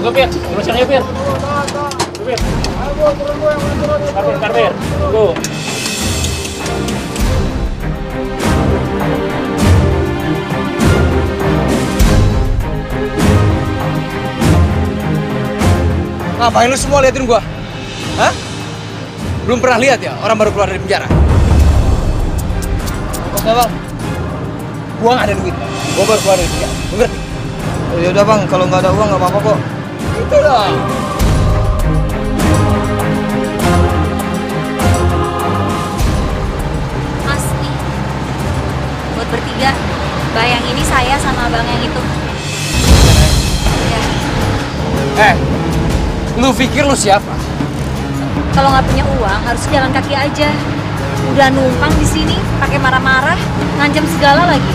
Tunggu, Pir. Urusan aja, Pir. Tunggu, Pir. Bentar, Pir. Tunggu. Ngapain lu semua liatin gua? Hah? Belum pernah lihat ya orang baru keluar dari penjara? Oke bang, gua nggak ada duit. Gua baru keluar dari penjara. Lu ngerti? Oh, yaudah bang, kalau nggak ada uang nggak apa-apa kok. Itu dong. Mas, nih, buat bertiga, bayang ini saya sama abang yang itu. Ya. Lu pikir lu siapa? Kalau nggak punya uang harus jalan kaki aja. Udah numpang di sini, pakai marah-marah, ngancam segala lagi.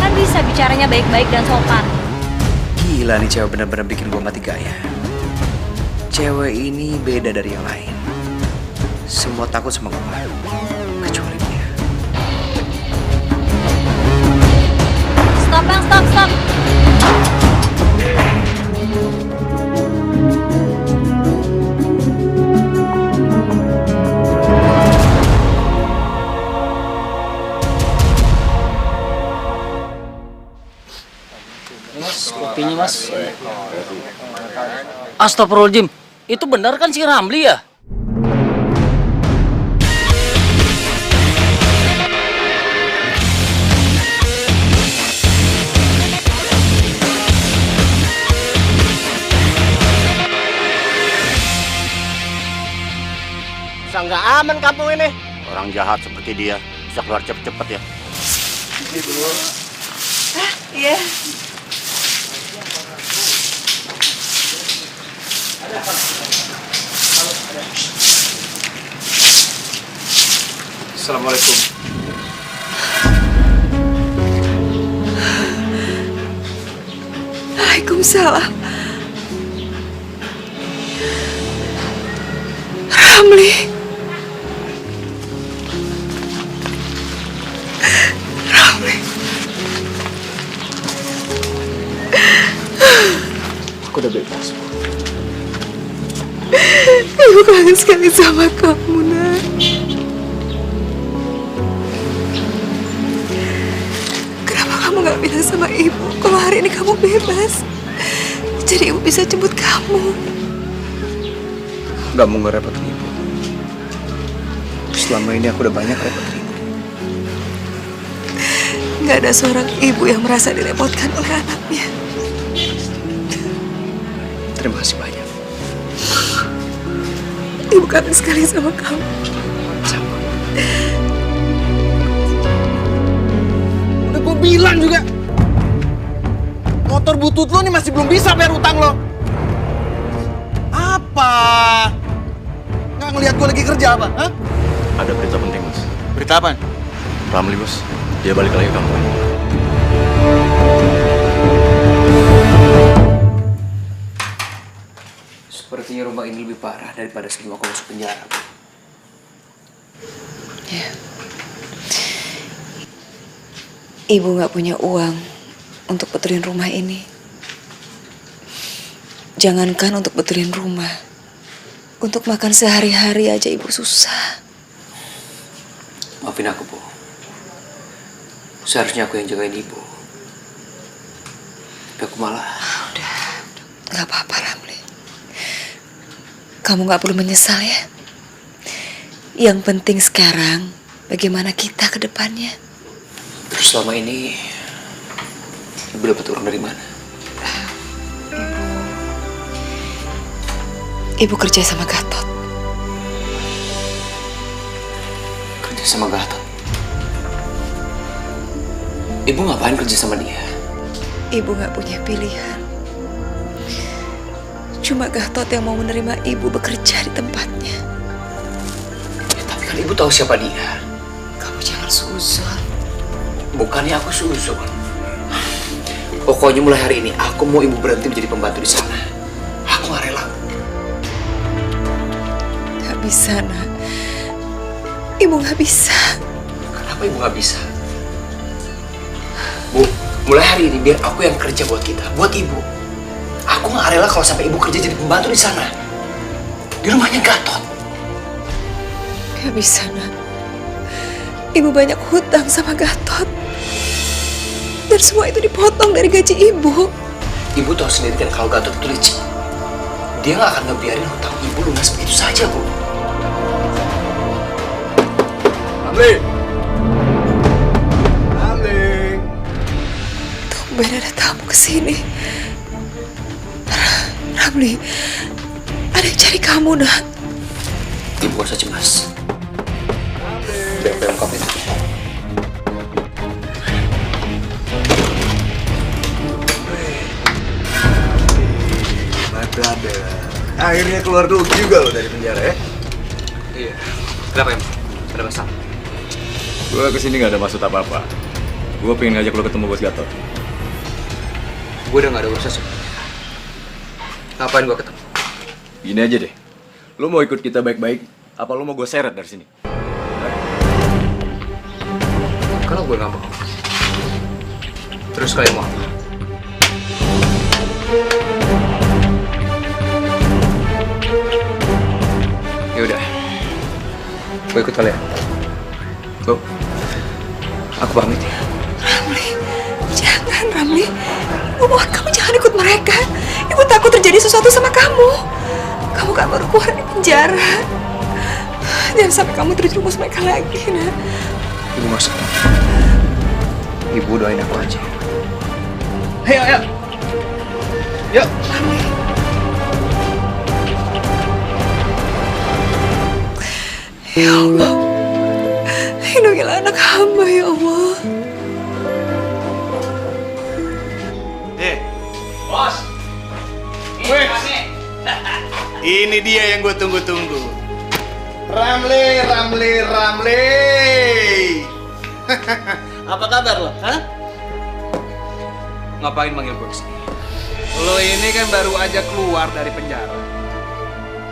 Kan bisa bicaranya baik-baik dan sopan. Gila nih cewek bener-bener bikin gue mati gaya. Cewek ini beda dari yang lain. Semua takut sama gue, kecuali dia. Stop bang, stop. Mas, kopinya, Mas. Astagfirullahaladzim. Itu benar kan si Ramli ya? Bisa nggak aman kampung ini? Orang jahat seperti dia bisa keluar cepet-cepet ya. Iya. Assalamualaikum. Waalaikumsalam. Ramli. Ramli. Aku udah bebas. Ibu kangen sekali sama kamu, Nak. Kenapa kamu gak bilang sama ibu kalau hari ini kamu bebas? Jadi ibu bisa jemput kamu. Gak mau ngerepotin ibu. Selama ini aku udah banyak repotin ibu. Gak ada seorang ibu yang merasa direpotkan oleh anaknya. Terima kasih banyak. Ibu kangen sekali sama kamu. Sama. Udah gue bilang juga. Motor butut lo nih masih belum bisa bayar utang lo. Apa? Nggak ngelihat gue lagi kerja apa? Hah? Ada berita penting, Mas. Berita apa? Ramli, Bos. Dia balik lagi ke kampung. Sepertinya rumah ini lebih parah daripada sebelum aku masuk penjara. Ya. Ibu nggak punya uang untuk betulin rumah ini. Jangankan untuk betulin rumah, untuk makan sehari-hari aja ibu susah. Maafin aku, Bu. Seharusnya aku yang jagain ibu. Tapi aku malah... Udah, nggak apa-apa Ramli. Kamu nggak perlu menyesal ya. Yang penting sekarang bagaimana kita ke depannya. Terus selama ini ibu dapat uang dari mana? Ibu kerja sama Gatot. Kerja sama Gatot. Ibu ngapain kerja sama dia? Ibu nggak punya pilihan. Cuma Gatot yang mau menerima ibu bekerja di tempatnya. Ya, tapi kan ibu tahu siapa dia. Kamu jangan suzon. Bukannya aku suzon. Pokoknya mulai hari ini aku mau ibu berhenti menjadi pembantu di sana. Aku gak rela. Gak bisa, Nak. Ibu gak bisa. Kenapa ibu gak bisa? Bu, mulai hari ini biar aku yang kerja buat kita, buat ibu. Aku Aku nggak rela kalau sampai ibu kerja jadi pembantu di sana. Di rumahnya Gatot. Gak bisa, Nak. Ibu banyak hutang sama Gatot. Dan semua itu dipotong dari gaji ibu. Ibu tahu sendiri kan kalau Gatot itu licik. Dia nggak akan ngebiarin hutang ibu lunas begitu saja, Bu. Ramli! Ramli! Tumben ada tamu kesini. Ramli, ada yang cari kamu, Nak. Ibu gak usah cemas. Biar lengkap itu. My brother. Akhirnya keluar dulu juga lo dari penjara ya? Iya. Kenapa ya? Ada masalah? Gue kesini gak ada maksud apa-apa. Gue pengen ngajak lo ketemu Bos Gatot. Gue udah gak ada urusan sebenarnya. Ngapain gue ketemu? Gini aja deh. Lo mau ikut kita baik-baik, apa lo mau gue seret dari sini? Kalau gue gak mau. Terus kalian mau apa? Yaudah. Gue ikut kalian. Go. Aku pamit ya. Ramli, jangan, Ramli. Ibu mohon kamu jangan ikut mereka. Ibu takut terjadi sesuatu sama kamu. Kamu kan baru keluar dari penjara. Jangan sampai kamu terjerumus mereka lagi, Nak. Ibu gak usah. Ibu doain aku aja. Ayo, ayo. Yuk. Ramli. Ya Allah, lindungilah anak hamba, ya Allah. Bos, ini dia yang gue tunggu-tunggu. Ramli. Apa kabar lo? Hah? Ngapain manggil gue kesini? Lo ini kan baru aja keluar dari penjara.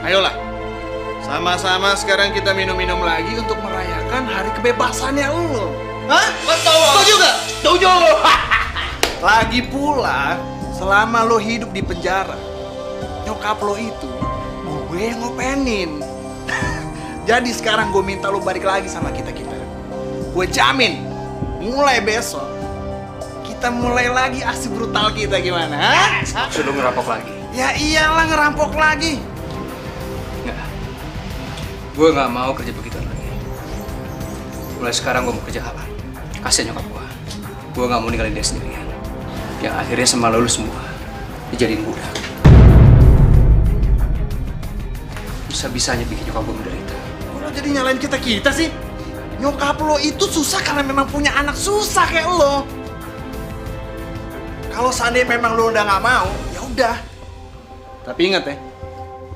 Ayolah, sama-sama sekarang kita minum-minum lagi untuk merayakan hari kebebasannya lo. Hah? Betul. Setuju gak? Setuju. Lagi pula, selama lo hidup di penjara, nyokap lo itu gue yang ngopenin. Jadi sekarang gue minta lo balik lagi sama kita-kita. Gue jamin, mulai besok kita mulai lagi aksi brutal kita gimana? Hah? Maksud lo ngerampok lagi? Ya iyalah ngerampok lagi. Nggak. Gue nggak mau kerja begitu lagi. Mulai sekarang gue mau kerja halal. Kasian nyokap gue. Gue nggak mau ninggalin dia sendirian. Yang akhirnya sama lo semua dijadiin budak. Bisa-bisanya bikin nyokap gue menderita. Lo jadi nyalain kita-kita sih? Nyokap lo itu susah karena memang punya anak susah kayak lo. Kalau seandainya memang lo udah nggak mau, ya udah. Tapi ingat ya,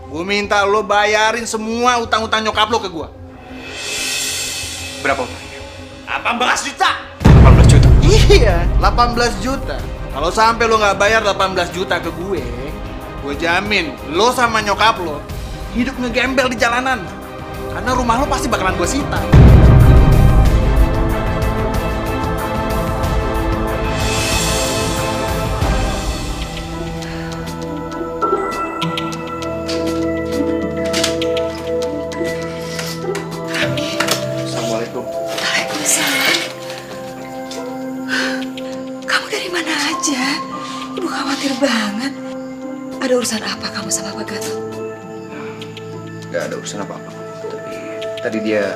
gue minta lo bayarin semua utang-utang nyokap lo ke gue. Berapa utangnya? 18 juta. 18 juta. Iya, 18 juta. Kalau sampai lo nggak bayar 18 juta ke gue jamin lo sama nyokap lo hidup ngegembel di jalanan. Karena rumah lo pasti bakalan gue sita. Assalamualaikum. Waalaikumsalam. Kamu dari mana aja? Ibu khawatir banget. Ada urusan apa kamu sama Pak Gatot? Gak ada urusan apa-apa. Tapi tadi dia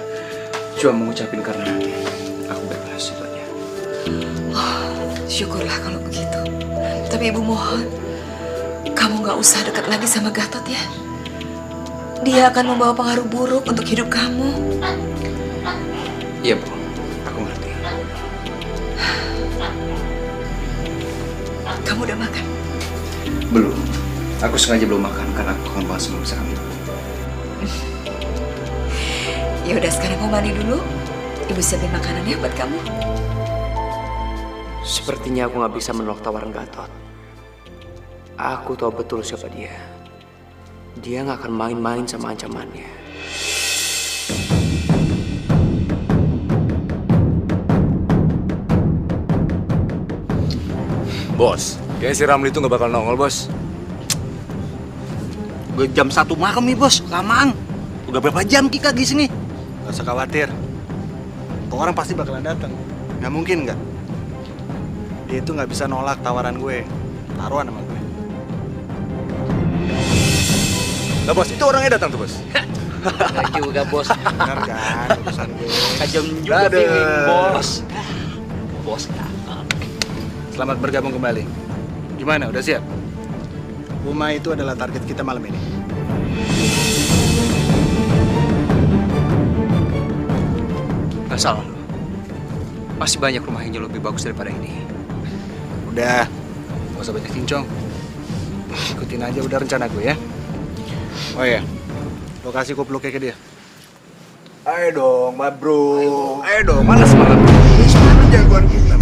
cuma mengucapin karena aku bebas itu aja. Oh, syukurlah kalau begitu. Tapi ibu mohon, kamu gak usah dekat lagi sama Gatot ya. Dia akan membawa pengaruh buruk untuk hidup kamu. Iya, Bu. Aku ngerti. Kamu udah makan? Belum. Aku sengaja belum makan karena aku kangen banget sama masakan itu. Ya udah sekarang kamu mandi dulu. Ibu siapin makanan ya buat kamu. Sepertinya aku nggak bisa menolak tawaran Gatot. Aku tahu betul siapa dia. Dia nggak akan main-main sama ancamannya. Bos, kayaknya si Ramli itu nggak bakal nongol, Bos. Udah jam 1 malam nih bos, lamaan. Udah berapa jam kita di sini? Gak usah khawatir. Tuh orang pasti bakalan datang. Nggak mungkin nggak? Dia itu nggak bisa nolak tawaran gue. Taruhan sama gue. Lah bos, itu orangnya datang tuh bos. Enggak juga, Bos. Benar kan urusan gue. Kajam juga Dadah. feeling, Bos. Bos kakak. Selamat bergabung kembali. Gimana, udah siap? Rumah itu adalah target kita malam ini. Gak salah lo. Masih banyak rumah yang jauh lebih bagus daripada ini. Udah, gak usah banyak cincong. Ikutin aja udah rencana gue ya. Oh iya, lokasi kupluknya ke dia. Ayo dong, ma bro. Ayo dong, mana semangat? Semangat jagoan kita.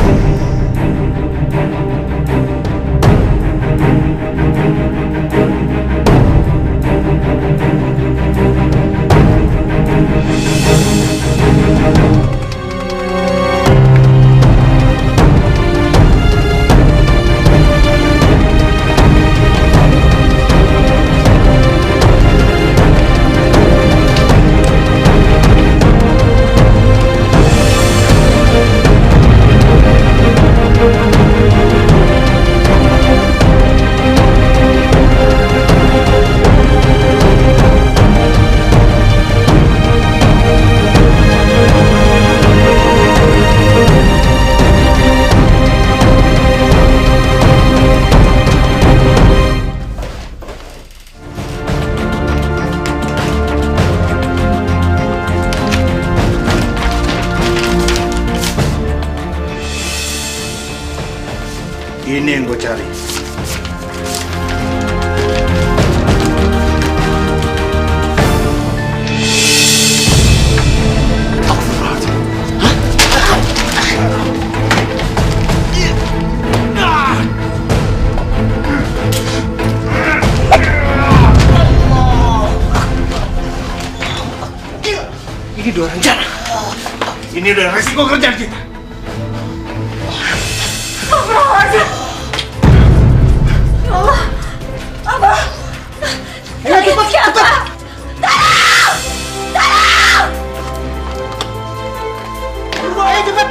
Ini yang gue cari. Ini udah rencana. Ini udah resiko kerjaan kita. Ayo cepat, cepat.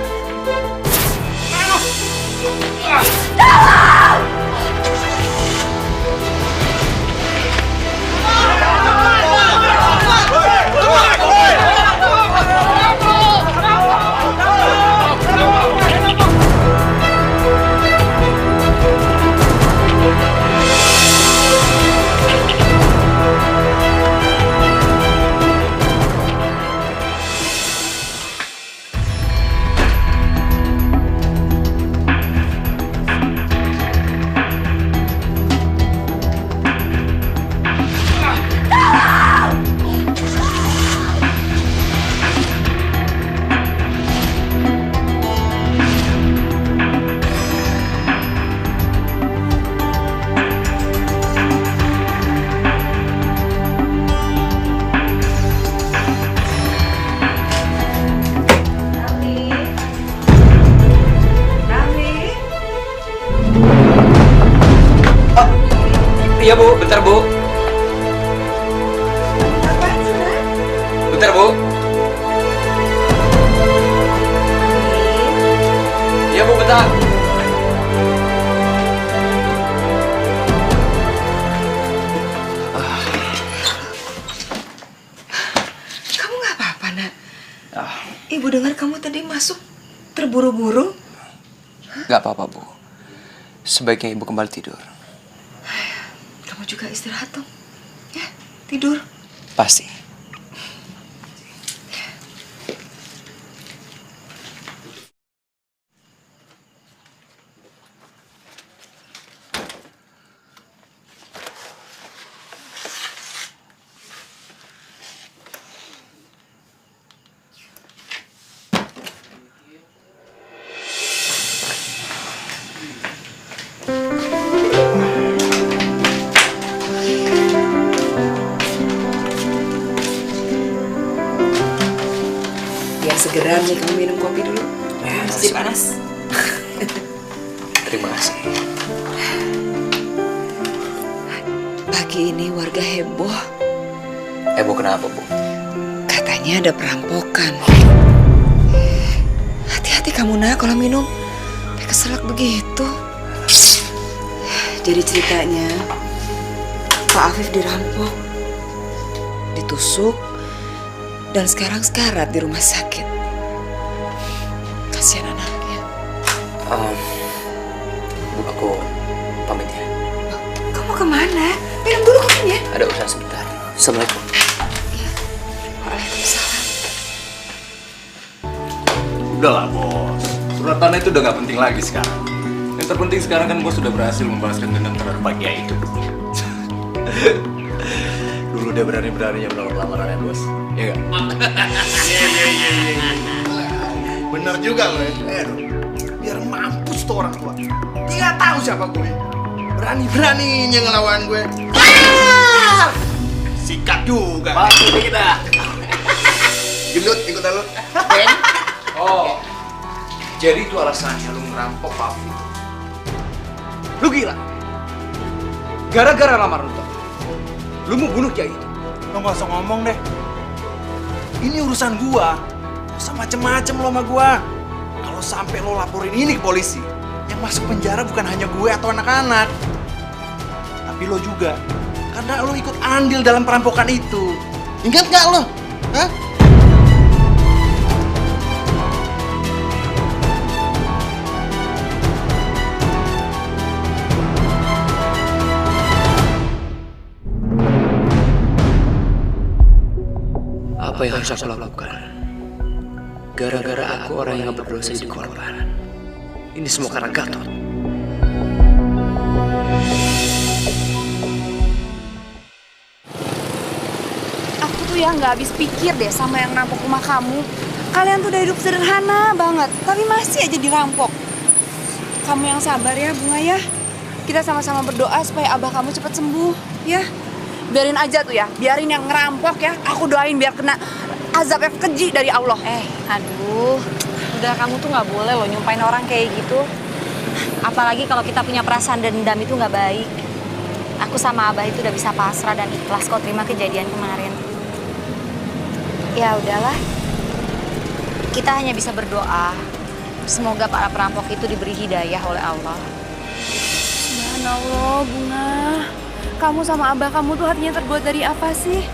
Iya Bu, bentar Bu. Apaan sih, Nak? Bentar Bu. Iya Bu, bentar. Kamu nggak apa-apa, Nak? Ibu dengar kamu tadi masuk terburu-buru. Gak apa-apa Bu. Sebaiknya Ibu kembali tidur. Kamu juga istirahat dong. Ya, tidur. Pasti. Segera nih kamu minum kopi dulu. Masih panas. Terima kasih. Pagi Pagi ini warga heboh. Heboh kenapa, Bu? Katanya ada perampokan. Hati-hati kamu nak kalau minum. Kayak keselak begitu. Jadi ceritanya Pak Afif dirampok, ditusuk, dan sekarang sekarat di rumah sakit. Kasihan anaknya. Bu, aku pamit ya. Kamu kemana? Minum dulu kopinya. Ada urusan sebentar. Assalamualaikum. Waalaikumsalam. Udahlah bos, surat tanah itu udah nggak penting lagi sekarang. Yang terpenting sekarang kan bos sudah berhasil membalaskan dendam terhadap Pak Kiai itu. Dulu dia berani-beraninya menolak lamarannya bos, ya nggak? Iya. Bener juga lo ya. Biar mampus tuh orang tua. Dia nggak tahu siapa gue. Berani-beraninya ngelawan gue. Sikat juga. Bantu kita. Gelut ikutan lo. Oh, jadi itu alasannya lu ngerampok Pak Afif. Lu gila? Gara-gara lamaran lu mau bunuh Kiai itu? Lo gak usah ngomong deh. Ini urusan gua. Gak usah macem-macem lo sama gua. Kalau sampai lo laporin ini ke polisi, yang masuk penjara bukan hanya gue atau anak-anak, tapi lo juga. Karena lo ikut andil dalam perampokan itu. Ingat gak lo? Hah? Apa yang harus aku lakukan? Gara-gara aku orang yang gak berdosa jadi korban. Ini semua karena Gatot. Aku tuh ya nggak habis pikir deh sama yang rampok rumah kamu. Kalian tuh udah hidup sederhana banget, tapi masih aja dirampok. Kamu yang sabar ya, Bunga ya. Kita sama-sama berdoa supaya abah kamu cepat sembuh, ya. Biarin aja tuh ya, biarin yang ngerampok ya. Aku doain biar kena azab yang keji dari Allah. Aduh, udah kamu tuh nggak boleh loh nyumpain orang kayak gitu. Apalagi kalau kita punya perasaan dendam itu nggak baik. Aku sama Abah itu udah bisa pasrah dan ikhlas kok terima kejadian kemarin. Ya udahlah, kita hanya bisa berdoa. Semoga para perampok itu diberi hidayah oleh Allah. Subhanallah, Bunga. Kamu sama abah kamu tuh hatinya terbuat dari apa sih?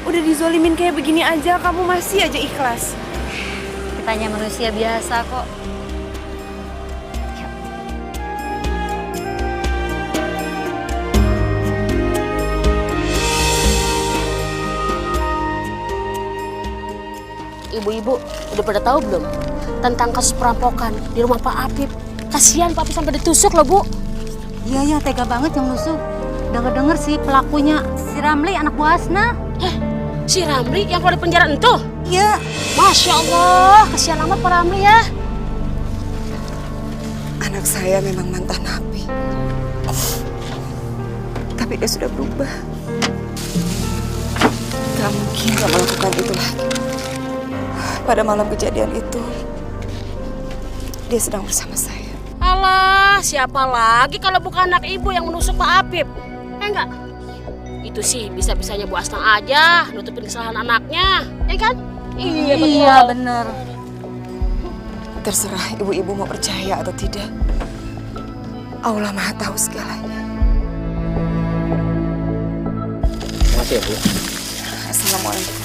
Udah dizolimin kayak begini aja, kamu masih aja ikhlas. Kita hanya manusia biasa kok. Ibu-ibu udah pada tahu belum tentang kasus perampokan di rumah Pak Afif? Kasihan Pak Afif sampai ditusuk loh, Bu. Iya, tega banget yang nusuk. Dengar-dengar sih pelakunya si Ramli, anak buah Asna. Si Ramli yang keluar dari penjara itu? Iya. Masya Allah, kasihan amat Pak Ramli ya. Anak saya memang mantan napi. Tapi dia sudah berubah. Gak mungkin gak melakukan itu lagi. Pada malam kejadian itu, dia sedang bersama saya. Alah, siapa lagi kalau bukan anak ibu yang menusuk Pak Afif? Enggak? Itu sih bisa-bisanya Bu Asna aja nutupin kesalahan anaknya, ya kan? Iya, betul. Iya, bener. Terserah ibu-ibu mau percaya atau tidak. Allah Maha tahu segalanya. Makasih ya, Bu. Assalamualaikum.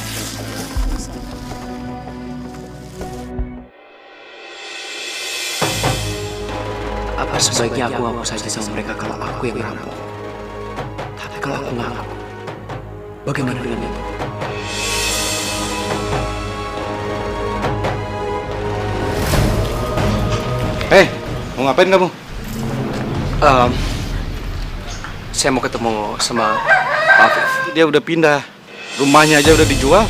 Apa sebaiknya aku ngaku saja sama mereka kalau aku yang ngerampok? Tapi kalau aku ngaku, bagaimana dengan itu? Mau ngapain kamu? Saya mau ketemu sama Pak Afif. Dia udah pindah. Rumahnya aja udah dijual.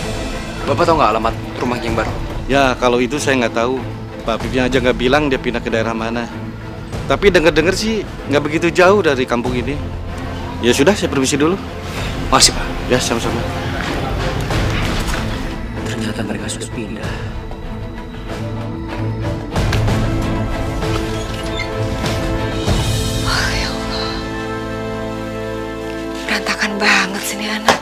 Bapak tahu nggak alamat rumahnya yang baru? Ya, kalau itu saya nggak tahu. Pak Afifnya aja nggak bilang dia pindah ke daerah mana. Tapi denger-denger sih nggak begitu jauh dari kampung ini. Ya sudah, saya permisi dulu. Makasih, Pak. Ya, sama-sama. Ternyata mereka sudah pindah. Berantakan banget sih nih anak.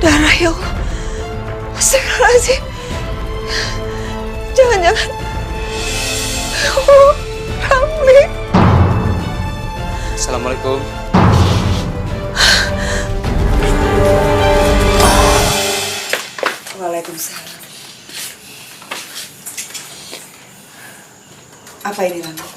Darah ya Allah. Astagfirullahaladzim. Jangan-jangan. Ya Allah, Ramli. Assalamualaikum. Waalaikumsalam. Apa ini, Ramli?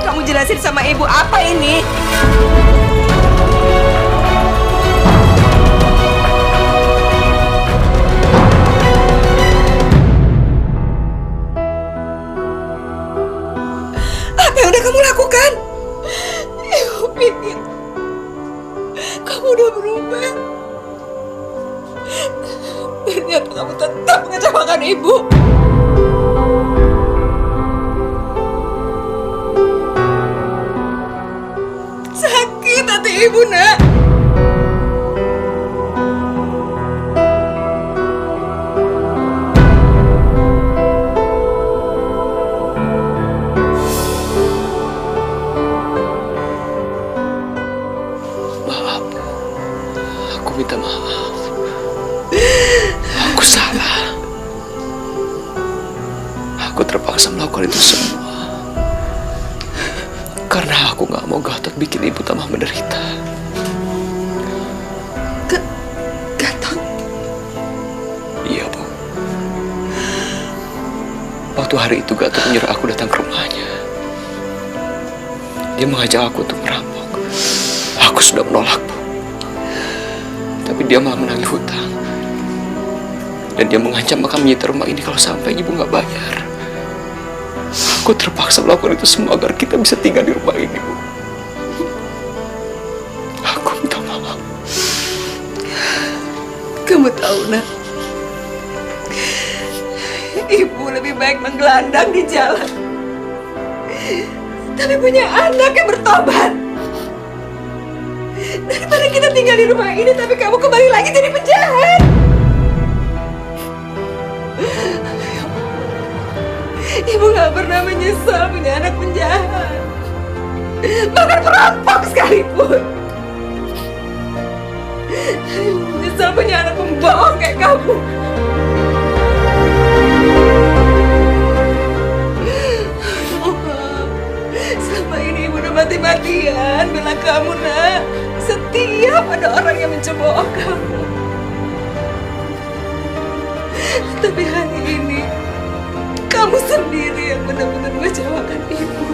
Kamu jelasin sama ibu apa ini? Apa yang udah kamu lakukan? Ibu pikir kamu udah berubah. Ternyata kamu tetap mengecewakan ibu. Sakit hati ibu, nak. Maaf. Aku minta maaf. Aku salah. Aku terpaksa melakukan itu semua. Karena aku gak mau Gatot bikin ibu tambah menderita. Gatot? Iya, Bu. Waktu hari itu Gatot menyuruh aku datang ke rumahnya. Dia mengajak aku untuk merampok. Aku sudah menolak, Bu. Tapi dia malah menagih hutang. Dan dia mengancam akan menyita rumah ini kalau sampai ibu gak bayar. Aku terpaksa melakukan itu semua agar kita bisa tinggal di rumah ini, Bu. Aku minta maaf. Kamu tahu, nak, ibu lebih baik menggelandang di jalan tapi punya anak yang bertobat daripada kita tinggal di rumah ini tapi kamu kembali lagi jadi penjahat. Ibu gak pernah menyesal punya anak penjahat, bahkan perampok sekalipun. Ibu menyesal punya anak pembohong kayak kamu. Selama ini ibu udah mati-matian bela kamu, nak. Setiap ada orang yang mencemooh kamu. Tapi hari ini kamu sendiri yang benar-benar mengecewakan ibu.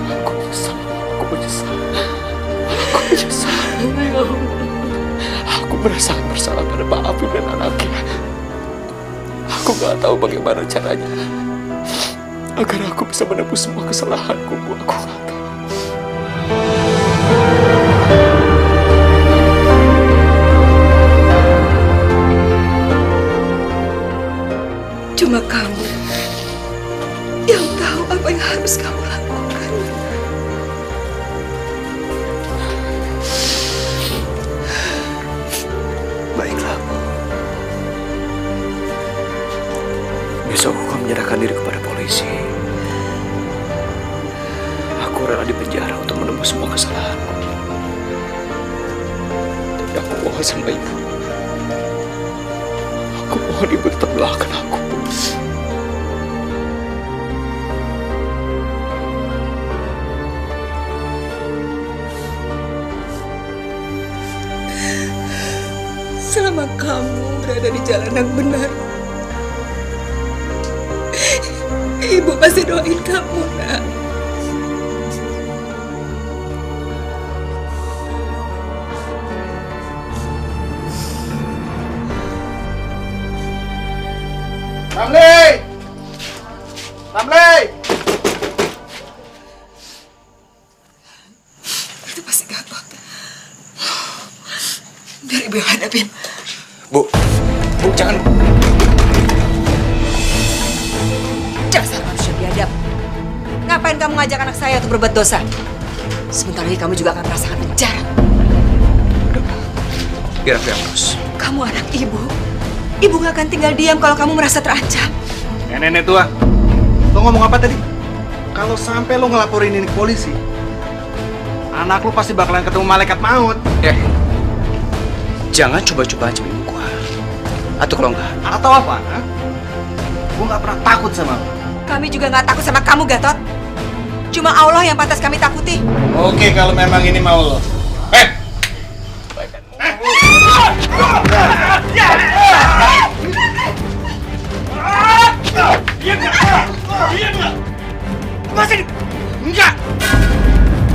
Aku menyesal. Aku menyesal. Aku menyesal. Aku merasa bersalah pada Pak Afif dan anaknya. Aku gak tahu bagaimana caranya agar aku bisa menebus semua kesalahanku, Bu. Aku gak tahu. Cuma kamu yang tahu apa yang harus kamu lakukan. Baiklah, Bu. Besok aku akan menyerahkan diri kepada polisi. Aku rela di penjara untuk menebus semua kesalahanku. Tapi aku mohon sama ibu. Aku mohon ibu tetap doakan aku, Bu. Selama kamu berada di jalan yang benar, ibu pasti doain kamu, nak. Biar ibu yang hadapin. Bu, jangan. Dasar manusia biadab. Ngapain kamu ngajak anak saya untuk berbuat dosa? Sebentar lagi kamu juga akan merasakan penjara. Biar aku yang urus. Kamu anak ibu. Ibu gak akan tinggal diam kalau kamu merasa terancam. Nenek tua, lo ngomong apa tadi? Kalau sampai lo ngelaporin ini ke polisi, anak lo pasti bakalan ketemu malaikat maut. Jangan coba-coba ancam ibu gua. Atau kalau enggak. Atau apa? Ha? Gue gak pernah takut sama lo. Kami juga gak takut sama kamu, Gatot. Cuma Allah yang pantas kami takuti. Oke, kalau memang ini mau lo. Masih enggak.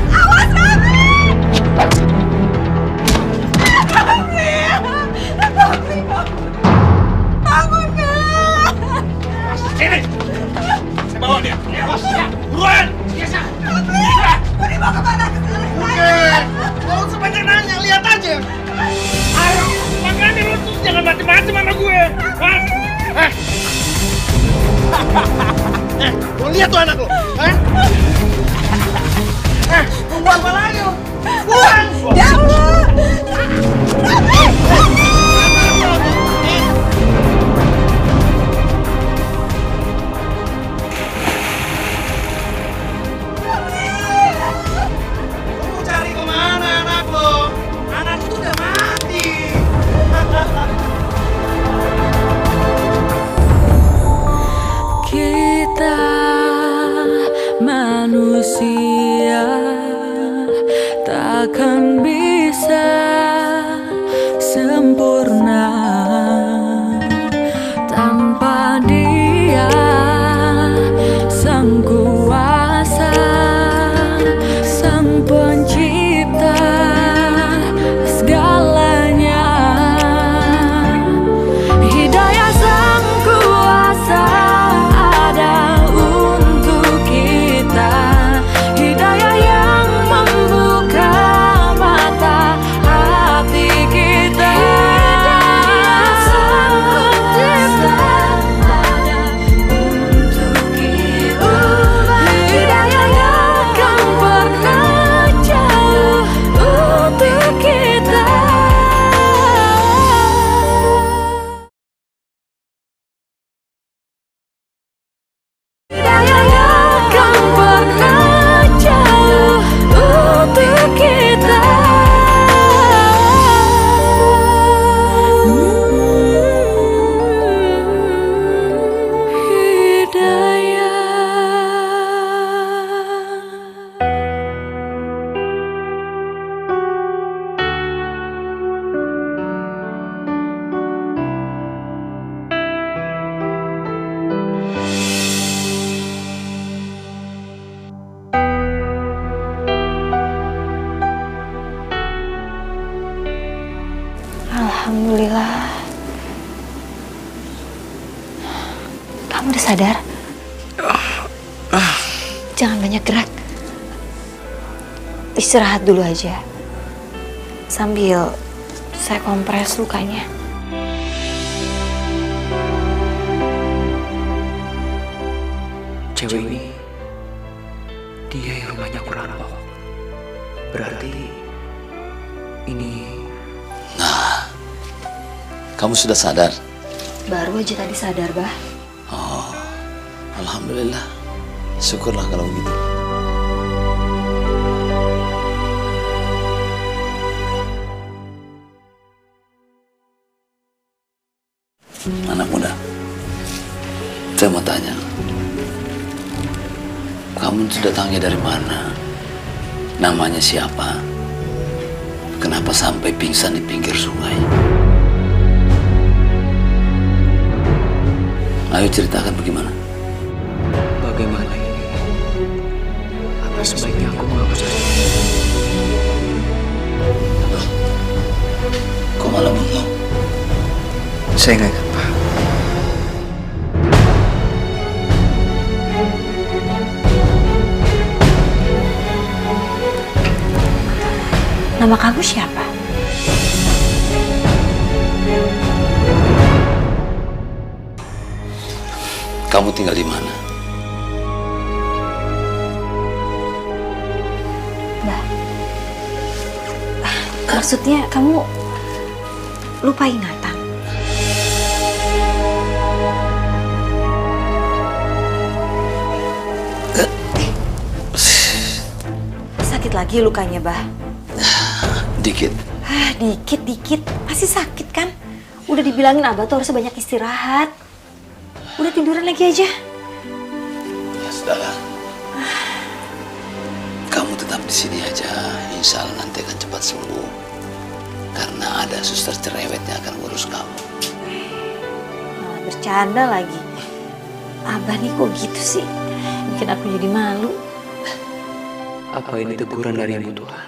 Awas, Rami! Rami! Bangun, Sini! Saya bawa dia. Buruan! Rami! Mau dibawa kemana? Gak usah banyak nanya, lihat aja. Ayo, makanya lu tuh jangan macem-macem sama gue. Lu lihat tuh anak lu. Buang apa lagi lu? Buang! Ya Allah! Lu cari kemana anak lu? Anak lu tuh udah mati. Kita manusia takkan bisa sempurna tanpa Dia Sang Kuasa, Sang Pencipta segalanya. Hidayah Sang Kuasa ada untuk kita, hidayah yang membuka mata hati kita. Hidayah Sang Pencipta ada untuk kita, hidayah yang akan pernah jauh untuk kita. Hidayah yang akan pernah jauh untuk kita. Alhamdulillah. Kamu udah sadar? Jangan banyak gerak. Istirahat dulu aja. Sambil saya kompres lukanya. Cewek ini, dia yang rumahnya aku rampok. Berarti ini. Kamu sudah sadar? Baru aja tadi sadar, Bah. Oh, alhamdulillah. Syukurlah kalau begitu. Anak muda, saya mau tanya. Kamu itu datangnya dari mana? Namanya siapa? Kenapa sampai pingsan di pinggir sungai? Ayo ceritakan bagaimana. Bagaimana ini? Apa sebaiknya aku menghapus saja? Kok malah bengong? Saya nggak ingat, Pak. Nama kamu siapa? kamu tinggal di mana? Bah, maksudnya kamu lupa ingatan? Sakit lagi lukanya, Bah? Dikit. Dikit. Pasti sakit kan? Udah dibilangin Abah tuh harusnya banyak istirahat. Udah tiduran lagi aja. Ya sudahlah. Kamu tetap di sini aja. Insya Allah nanti akan cepat sembuh. Karena ada suster cerewet yang akan ngurus kamu. Malah bercanda lagi. Abah nih kok gitu sih? Bikin aku jadi malu. Apa ini teguran dari Ibu Tuhan?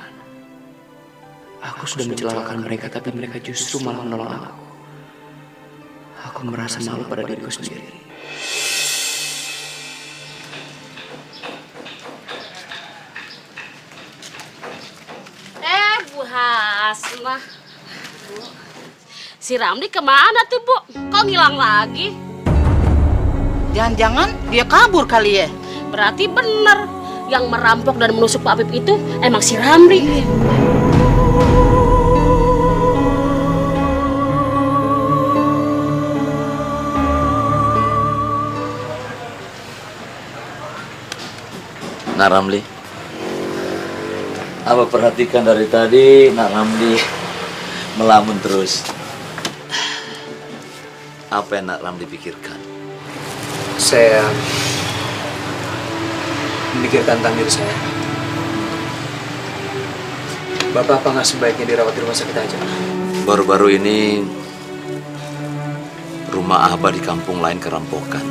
Aku sudah mencelakakan mereka, tapi mereka justru malah menolong aku. Aku merasa malu pada diriku sendiri. Bu Hasna. Si Ramli kemana tuh, Bu? Kok ngilang lagi? Jangan-jangan dia kabur kali ya? Berarti bener. Yang merampok dan menusuk Pak Apip itu emang si Ramli. Nak Ramli, Abah perhatikan dari tadi Nak Ramli melamun terus. Apa yang Nak Ramli pikirkan? Saya memikirkan tentang diri saya. Bapak apa nggak sebaiknya dirawat di rumah sakit aja? Baru-baru ini rumah Abah di kampung lain kerampokan.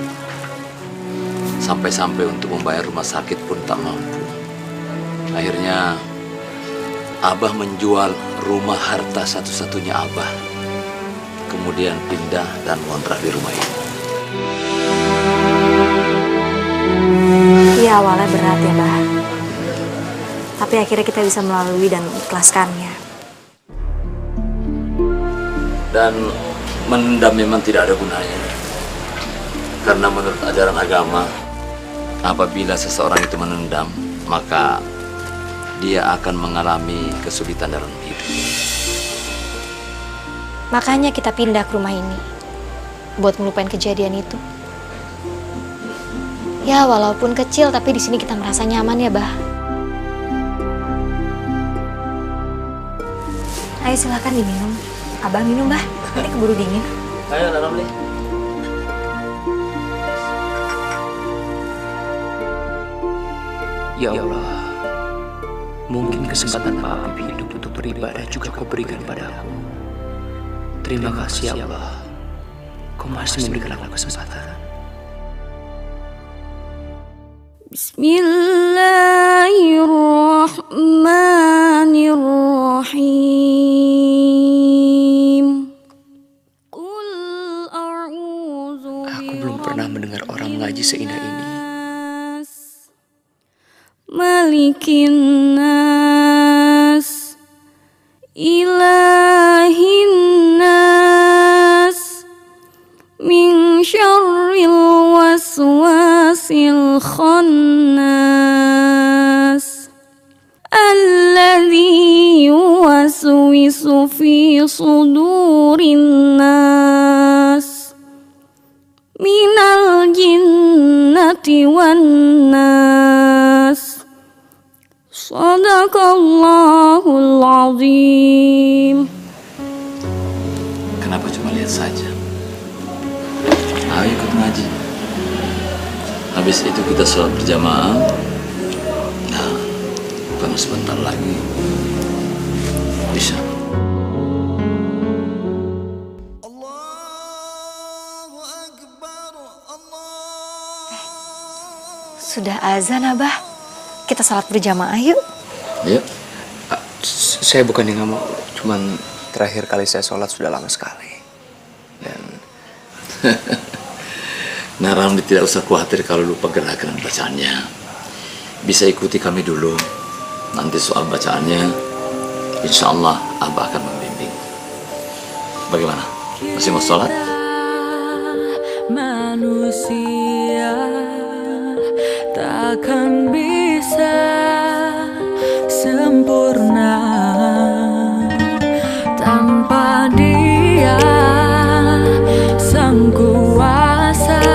Sampai-sampai untuk membayar rumah sakit pun tak mampu. Akhirnya Abah menjual rumah harta satu-satunya Abah. Kemudian pindah dan ngontrak di rumah ini. Iya, awalnya berat ya, Bah. Tapi akhirnya kita bisa melalui dan mengikhlaskannya. Dan menendam memang tidak ada gunanya. Karena menurut ajaran agama, apabila seseorang itu menendam, maka dia akan mengalami kesulitan dalam hidup. Makanya kita pindah ke rumah ini buat melupain kejadian itu. Ya, walaupun kecil, tapi di sini kita merasa nyaman ya, Bah. Ayo silakan diminum. Abah minum, Bah. Nanti keburu dingin. Ayo, Ramli. Ya Allah, mungkin kesempatan Pak Apip hidup untuk beribadah juga Kau berikan padaku. Terima kasih ya Allah, Kau masih memberikan aku kesempatan. Bismillahirrahmanirrahim. Aku belum pernah mendengar orang mengaji seindah ini. Malikin nas, ilahin nas, min syarril waswasil khannas, alladzi yuwaswisu fi sudurin nas, minal jinnati wan nas. Sadaqallahul azim. Kenapa cuma lihat saja? Ayo ikut ngaji. Habis itu kita sholat berjamaah. Nah, karena sebentar lagi bisa. Sudah azan, Abah. Kita salat berjamaah yuk. Yuk. Saya bukan yang nggak mau, cuman terakhir kali saya sholat sudah lama sekali. Dan Nah, Ramli tidak usah khawatir kalau lupa gerakan bacaannya. Bisa ikuti kami dulu. Nanti soal bacaannya, insya Allah Abah akan membimbing. Bagaimana? Masih mau sholat? manusia takkan bisa sempurna tanpa Dia Sang Kuasa,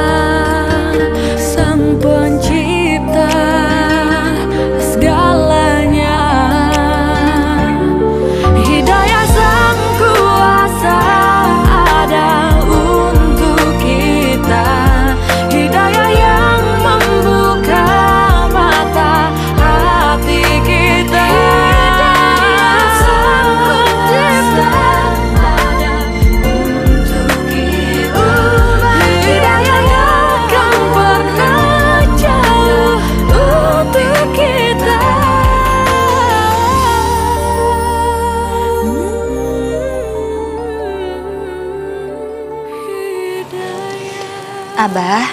Sang Pencipta segalanya. Hidayah Sang Kuasa ada untuk kita, hidayah yang membuka mata hati kita. Hidayah Sang Pencipta ada untuk kita, hidayah yang kan pernah jauh untuk kita. Abah,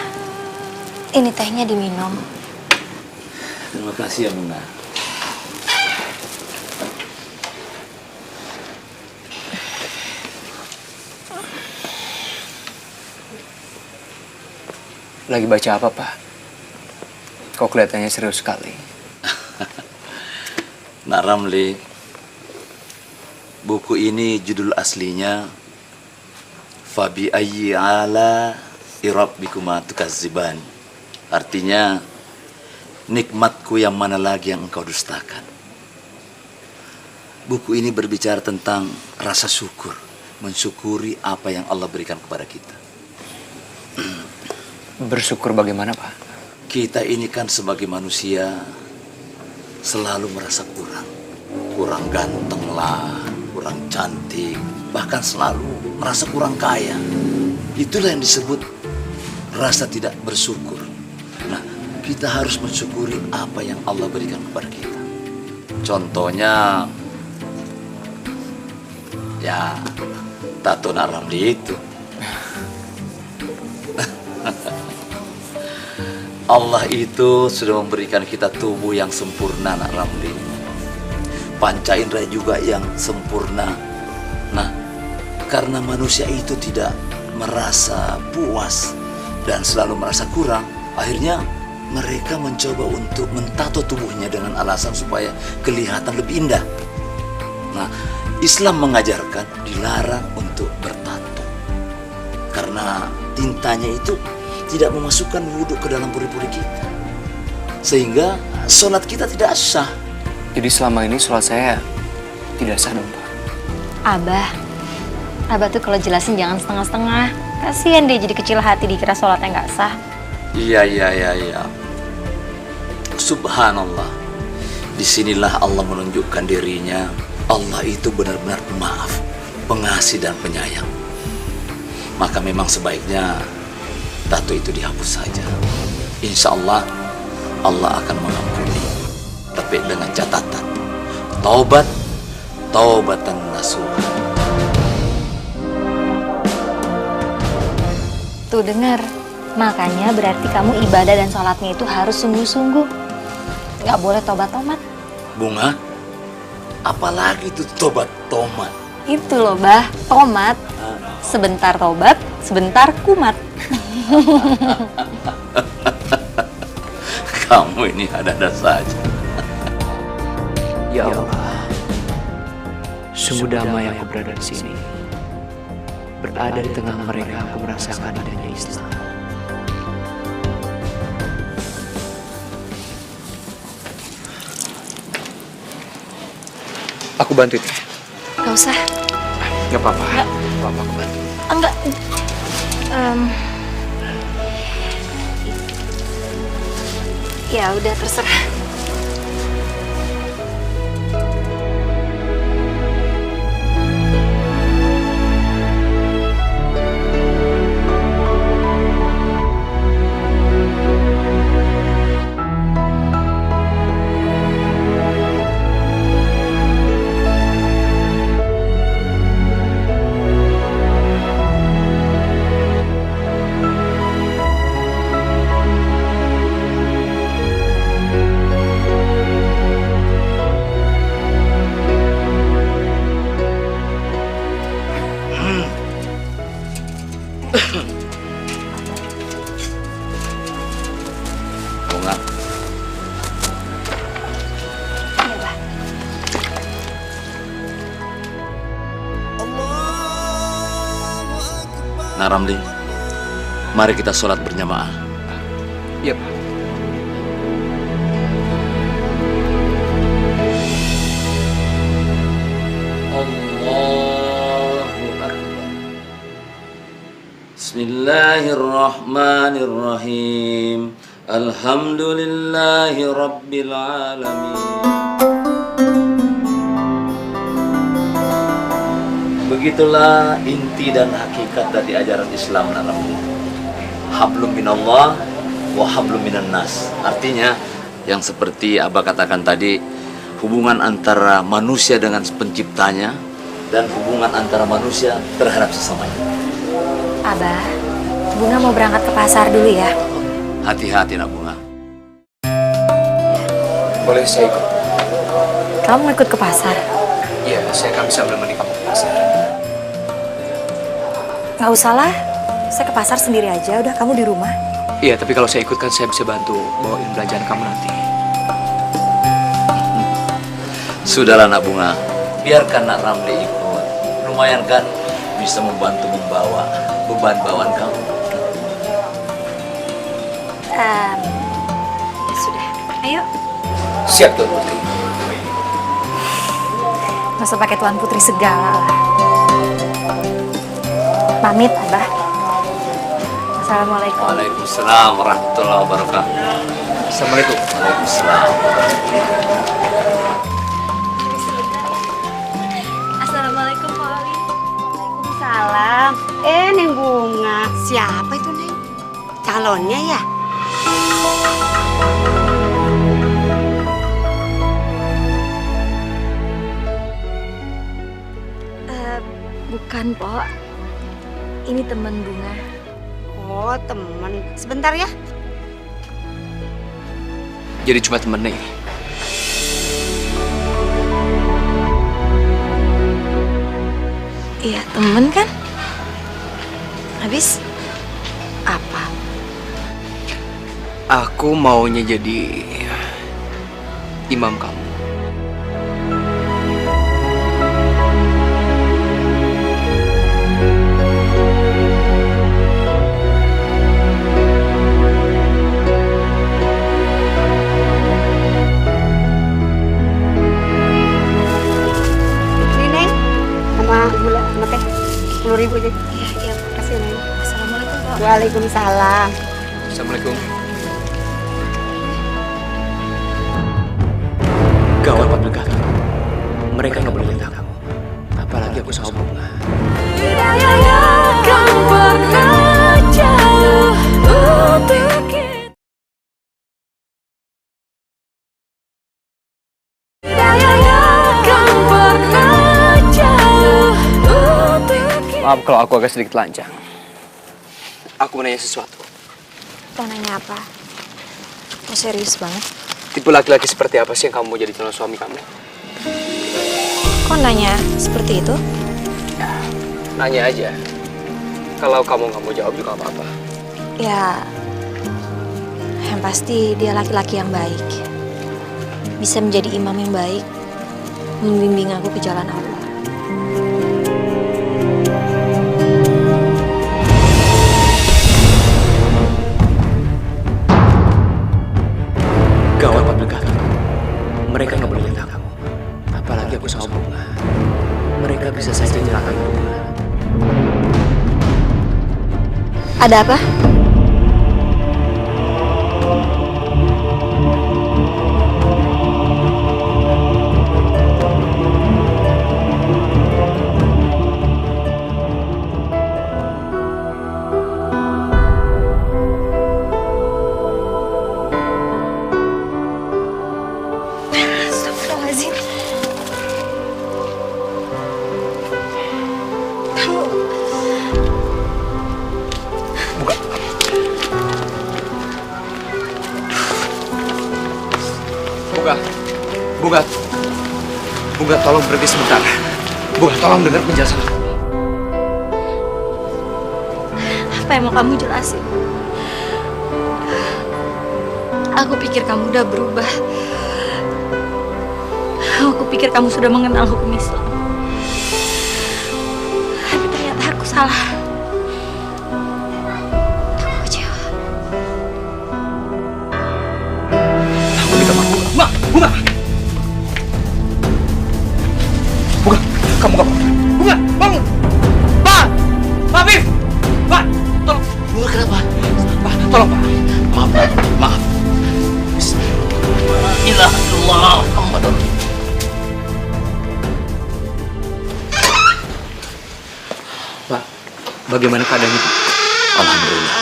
ini tehnya diminum. Terima kasih ya Muna. Lagi baca apa, Pak? Kok kelihatannya serius sekali? Nak Ramli, buku ini judul aslinya Fabi ayyi ala rabbikuma tukazziban. Artinya, nikmatku yang mana lagi yang engkau dustakan. Buku ini berbicara tentang rasa syukur, mensyukuri apa yang Allah berikan kepada kita. Bersyukur bagaimana, Pak? Kita ini kan sebagai manusia selalu merasa kurang. Kurang ganteng lah, kurang cantik, bahkan selalu merasa kurang kaya. Itulah yang disebut rasa tidak bersyukur. Nah, kita harus mensyukuri apa yang Allah berikan kepada kita. Contohnya, ya, tato Nak Ramli itu. Allah itu sudah memberikan kita tubuh yang sempurna, Nak Ramli. Panca indera juga yang sempurna. Nah, karena manusia itu tidak merasa puas dan selalu merasa kurang, akhirnya mereka mencoba untuk mentato tubuhnya dengan alasan supaya kelihatan lebih indah. Nah, Islam mengajarkan dilarang untuk bertato karena tintanya itu tidak memasukkan wudhu ke dalam puri-puri kita, sehingga sholat kita tidak sah. Jadi selama ini sholat saya tidak sah dong, Pak? Abah tuh kalau jelasin jangan setengah-setengah. Kasian dia jadi kecil hati dikira sholatnya nggak sah. Iya. Subhanallah. Disinilah Allah menunjukkan dirinya. Allah itu benar-benar pemaaf, pengasih dan penyayang. Maka memang sebaiknya tato itu dihapus saja. Insya Allah, Allah akan mengampuni. Tapi dengan catatan, taubatan nasuha. Tuh dengar, makanya berarti kamu ibadah dan sholatnya itu harus sungguh-sungguh. Nggak boleh tobat-tomat. Bunga, apalagi itu tobat-tomat? Itu loh, Bah, tomat. Sebentar tobat, sebentar kumat. Kamu ini ada-ada saja. Ya Allah, sungguh damai aku berada di sini. Berada di tengah mereka, aku merasakan adanya Islam. Aku bantu itu. Gak usah. Gak apa-apa. Gak apa-apa, aku bantu. Enggak. Ya udah terserah. Nah Ramli, mari kita sholat berjamaah. Iya, Pak. Allahu Akbar. Bismillahirrahmanirrahim. Alhamdulillahi Rabbil Alamin. Begitulah inti dan hakikat dari ajaran Islam. Hablum minallah wa hablum minan nas. Artinya yang seperti Abah katakan tadi, hubungan antara manusia dengan penciptanya dan hubungan antara manusia terhadap sesamanya. Abah, Bunga mau berangkat ke pasar dulu ya. Hati-hati nak Bunga. Boleh saya ikut? Kamu mau ikut ke pasar? Iya, saya akan bisa menemani kamu ke pasar. Nggak usah lah, saya ke pasar sendiri aja, udah kamu di rumah. Iya, tapi kalau saya ikut kan saya bisa bantu bawain belanjaan kamu nanti. Sudahlah nak Bunga, biarkan nak Ramli ikut. Lumayan kan bisa membantu membawa beban bawaan kamu. Sudah, ayo. Siap Tuan Putri. Nggak usah pakai Tuan Putri segala lah. Pamit, Abah. Assalamualaikum. Waalaikumsalam warahmatullahi wabarakatuh. Assalamualaikum. Waalaikumsalam. Assalamualaikum, Pak Ali. Waalaikumsalam. Neng Bunga. Siapa itu, Neng? Calonnya ya? Bukan, Pok. Ini teman Bunga. Oh, temen. Sebentar ya. Jadi cuma temen nih. Iya, temen kan? Habis apa? Aku maunya jadi imam kamu. Ini, Neng. Sama gula, sama teh. 10.000 aja. Iya, iya. Kasih, Neng. Assalamualaikum, Pak. Waalaikumsalam. Assalamualaikum. Gawat Pak Begat. Mereka nggak boleh lihat kamu. Apalagi aku sama Bunga. Hidayah yang kan pernah jauh untuk kita. Hidayah yang kan pernah jauh untuk kita. Maaf kalau aku agak sedikit lancang. Aku mau nanya sesuatu. Mau nanya apa? Mau serius banget? Tipe laki-laki seperti apa sih yang kamu mau jadi calon suami kamu? Kok nanya seperti itu? Ya, nanya aja. Kalau kamu nggak mau jawab juga apa-apa. Ya, yang pasti dia laki-laki yang baik. Bisa menjadi imam yang baik, membimbing aku ke jalan Allah. Gawat Pak Begat. Mereka nggak boleh lihat kamu. Apalagi aku sama Bunga. Mereka bisa saja nyalakan Bunga. Ada apa? Astagfirullahaladzim. Kamu Bunga, tolong berhenti sebentar. Bunga, tolong dengar penjelasan aku. apa yang mau kamu jelasin? Aku pikir kamu udah berubah. Aku pikir kamu sudah mengenal hukum Islam. Tapi ternyata aku salah. Bunga! Bunga! Bunga, kamu gak apa-apa. Bunga, bangun! Pak! Pak Afif! Pak! Tolong! Bunga kenapa? Pak, tolong Pak. Maaf, Pak. Maaf. Bismillahirrahmanirrahim. Muhammad. Pak, bagaimana keadaannya Pak? Alhamdulillah.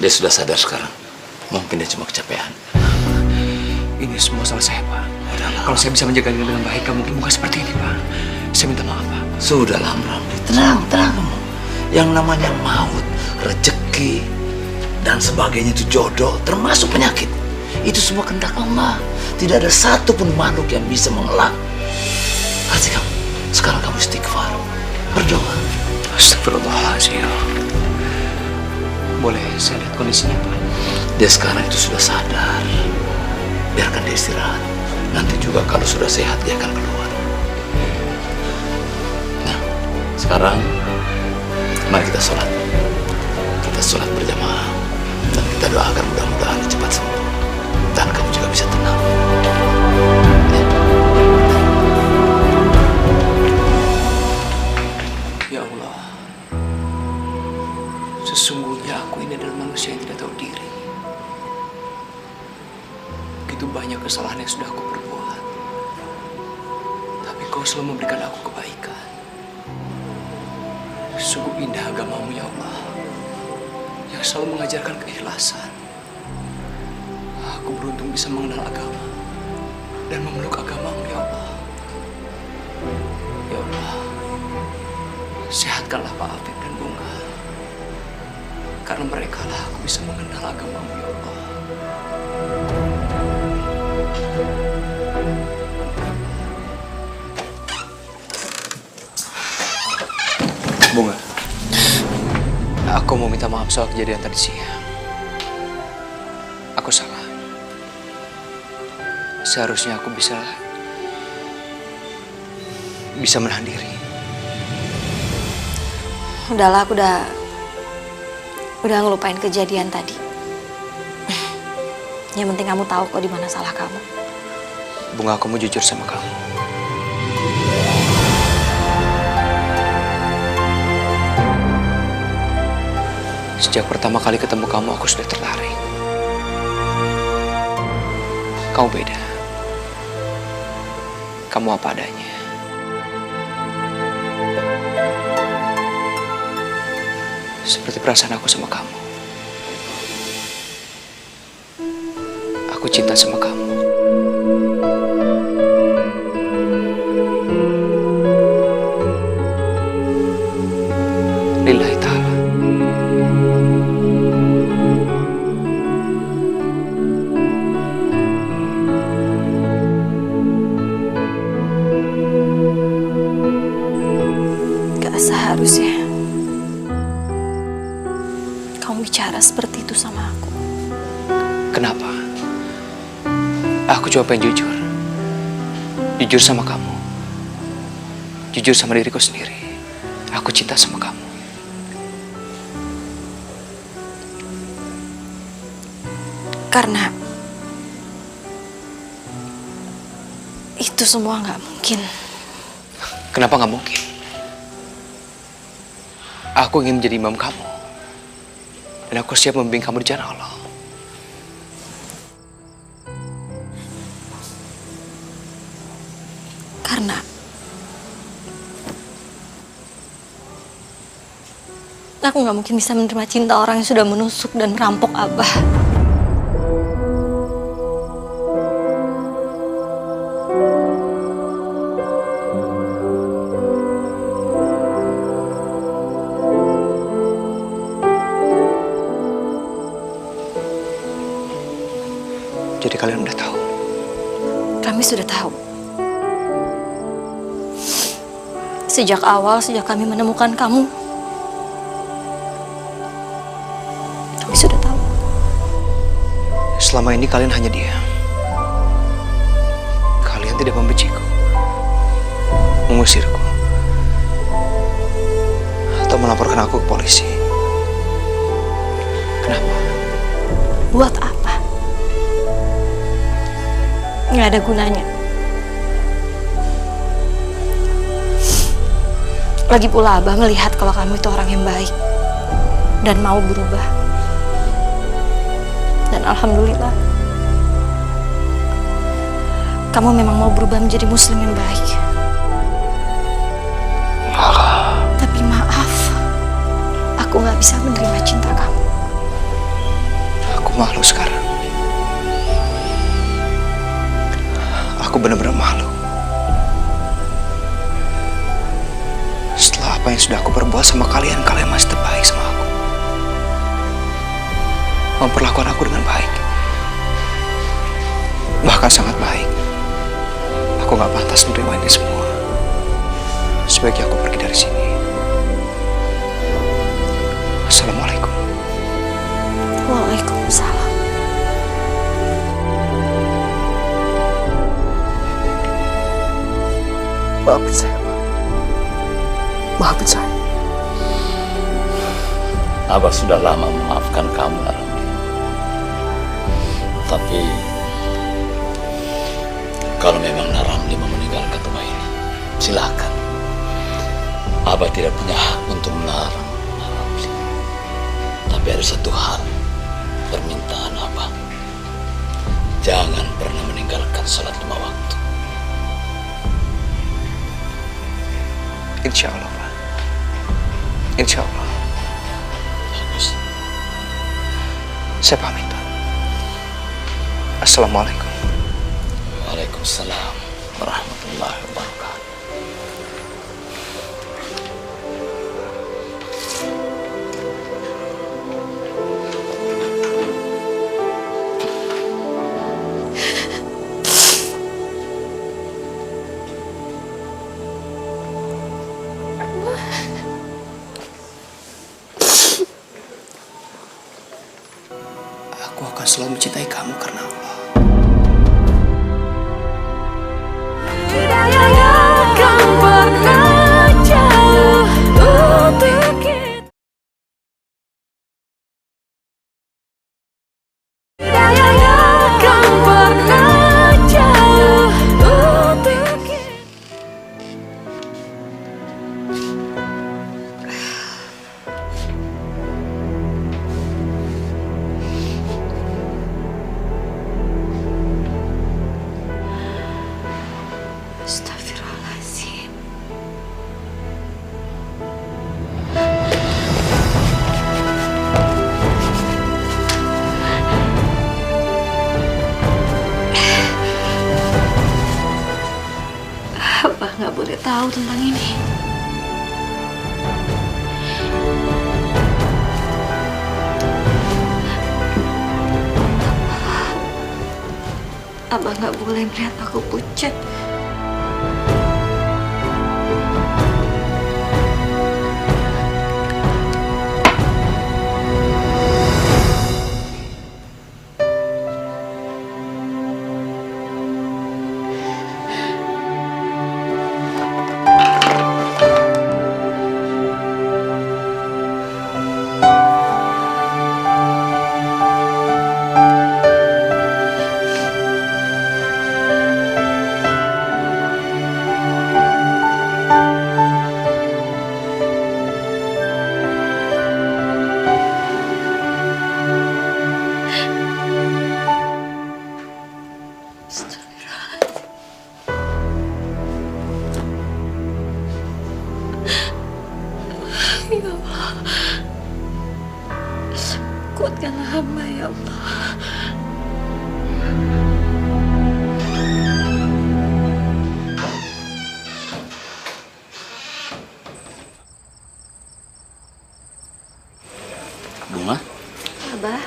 Dia sudah sadar sekarang. Mungkin dia cuma kecapean. Ini semua salah saya, Pak. Kalau saya bisa menjaga dia dengan baik, mungkin bukan seperti ini, Pak. Saya minta maaf, Pak. Sudahlah, Ramli. Tenang, tenang kamu. Yang namanya maut, rezeki, dan sebagainya itu jodoh, termasuk penyakit. Itu semua kehendak Allah. Tidak ada satu pun makhluk yang bisa mengelak. Kasih kamu. Sekarang kamu istighfar. Berdoa. Astagfirullahaladzim. Boleh saya lihat kondisinya, Pak? Dia sekarang itu sudah sadar. Biarkan dia istirahat. Nanti juga kalau sudah sehat dia akan keluar. Nah, sekarang mari kita sholat. Kita sholat berjamaah. Dan kita doakan mudah-mudahan dia cepat sembuh. Dan kamu juga bisa tenang. Ya Allah, sesungguhnya aku ini adalah manusia yang tidak tahu diri. Begitu banyak kesalahan yang sudah aku perbuat, tapi Kau selalu memberikan aku kebaikan. Sungguh indah agamamu ya Allah, yang selalu mengajarkan keikhlasan. Aku beruntung bisa mengenal agama dan memeluk agamamu ya Allah. Ya Allah, sehatkanlah Pak Afif dan Bunga. Karena mereka lah aku bisa mengenal agamamu ya Allah. Bunga, aku mau minta maaf soal kejadian tadi siang. Aku salah. Seharusnya aku bisa menahan diri. Udahlah, aku udah ngelupain kejadian tadi. Yang penting kamu tahu kok di mana salah kamu. Bunga, aku mau jujur sama kamu. Sejak pertama kali ketemu kamu, aku sudah tertarik. Kamu beda. Kamu apa adanya. Seperti perasaan aku sama kamu. Aku cinta sama kamu. Lillahi ta'ala. Gak seharusnya kamu bicara seperti itu sama aku. Kenapa? Aku cuma pengen jujur. Jujur sama kamu. Jujur sama diriku sendiri. Aku cinta sama kamu. Karena itu semua nggak mungkin. Kenapa nggak mungkin? Aku ingin menjadi imam kamu. Dan aku siap membimbing kamu di jalan Allah. Karena aku nggak mungkin bisa menerima cinta orang yang sudah menusuk dan merampok Abah. Jadi kalian udah tahu. Kami sudah tahu. Sejak awal, sejak kami menemukan kamu, kami sudah tahu. Selama ini kalian hanya diam. Kalian tidak membenciku, mengusirku, atau melaporkan aku ke polisi. Kenapa? Buat apa? nggak ada gunanya. Lagi pula Abah melihat kalau kamu itu orang yang baik dan mau berubah. Dan alhamdulillah, kamu memang mau berubah menjadi muslim yang baik. Tapi maaf, aku nggak bisa menerima cinta kamu. Aku malu sekarang. Aku benar-benar malu. Setelah apa yang sudah aku perbuat sama kalian masih terbaik sama aku. Memperlakukan aku dengan baik. Bahkan sangat baik. Aku gak pantas menerima ini semua. Sebaiknya aku pergi dari sini. Assalamualaikum. Waalaikumsalam. Maafin saya, Ma. Maafin saya. Abah sudah lama memaafkan kamu, Aramli. Tapi kalau memang Naramli mau meninggalkan rumah ini, silakan. Abah tidak punya hak untuk melarang Naramli. Tapi ada satu hal, permintaan Abah. Jangan pernah meninggalkan sholat 5 waktu. Insya Allah, Pak. Insya Allah. Bagus. Saya pamit, Pak. Assalamualaikum. Waalaikumsalam warahmatullahi wabarakatuh. Aku akan selalu mencintai kamu karena Allah. Hidayahnya kan pernah jauh untuk kita. Hidayahnya kan pernah jauh untuk kita. Astagfirullahaladzim. Abah nggak boleh tahu tentang ini. Abah nggak boleh melihat aku pucat. Ya Allah, kuatkanlah hamba ya Allah. Bunga? Abah,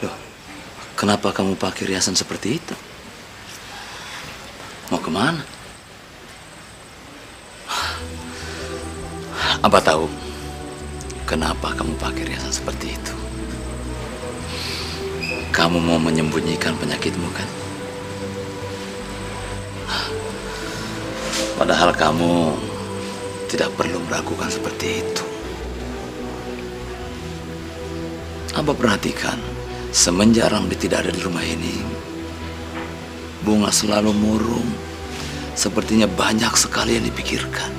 Loh, kenapa kamu pakai riasan seperti itu? Mau kemana? Abah tahu kenapa kamu pakai riasan seperti itu. Kamu mau menyembunyikan penyakitmu, kan? Padahal kamu tidak perlu meragukan seperti itu. Abah perhatikan Semenjak Ramli tidak ada di rumah ini, Bunga selalu murung. Sepertinya banyak sekali yang dipikirkan.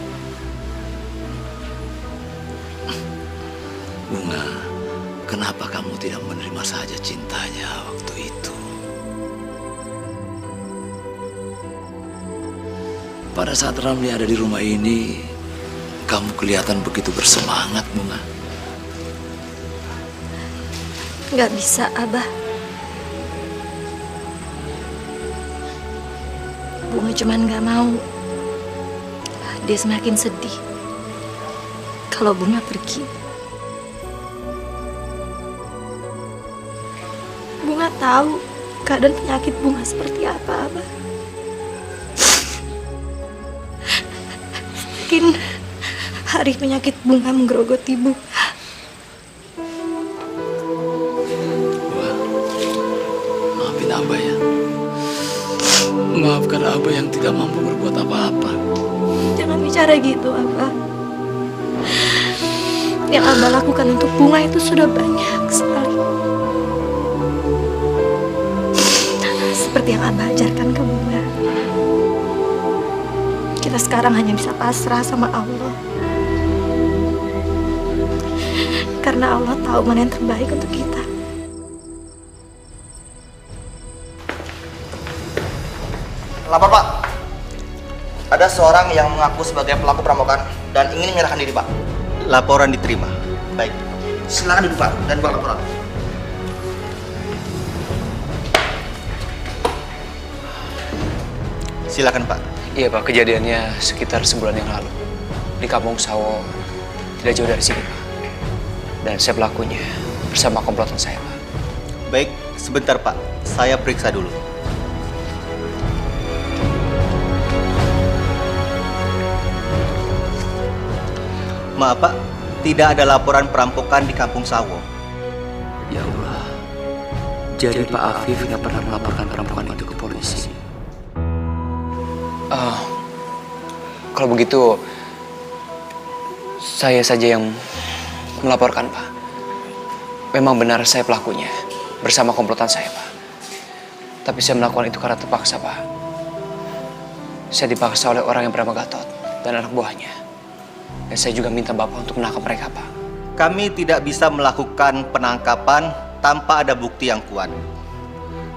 Bunga, kenapa kamu tidak menerima saja cintanya waktu itu? Pada saat Ramli ada di rumah ini, kamu kelihatan begitu bersemangat, Bunga. Nggak bisa, Abah. Bunga cuman nggak mau dia semakin sedih kalau Bunga pergi. Bunga tahu keadaan penyakit Bunga seperti apa, Abah. Mungkin hari penyakit Bunga menggerogoti Bunga. Maafin Abah ya. Maafkan Abah yang tidak mampu berbuat apa-apa. Jangan bicara gitu, Abah. Yang Abah lakukan untuk Bunga itu sudah banyak sekali. Seperti yang Abah ajarkan ke Bunga. Kita sekarang hanya bisa pasrah sama Allah. Karena Allah tahu mana yang terbaik untuk kita. Lapor, Pak. Ada seorang yang mengaku sebagai pelaku perampokan dan ingin menyerahkan diri, Pak. Laporan diterima. Baik. Silakan duduk, Pak, dan buat laporan. Silakan, Pak. Iya, Pak. Kejadiannya sekitar sebulan yang lalu di Kampung Sawo, tidak jauh dari sini, Pak. Dan saya pelakunya bersama komplotan saya, Pak. Baik, sebentar, Pak. Saya periksa dulu. Maaf, Pak. Tidak ada laporan perampokan di Kampung Sawo. Ya Allah. Jadi Pak Afif nggak pernah melaporkan perampokan itu ke polisi. Kalau begitu, saya saja yang melaporkan, Pak. Memang benar saya pelakunya, bersama komplotan saya, Pak. Tapi saya melakukan itu karena terpaksa, Pak. Saya dipaksa oleh orang yang bernama Gatot dan anak buahnya. Dan saya juga minta Bapak untuk menangkap mereka, Pak. Kami tidak bisa melakukan penangkapan tanpa ada bukti yang kuat.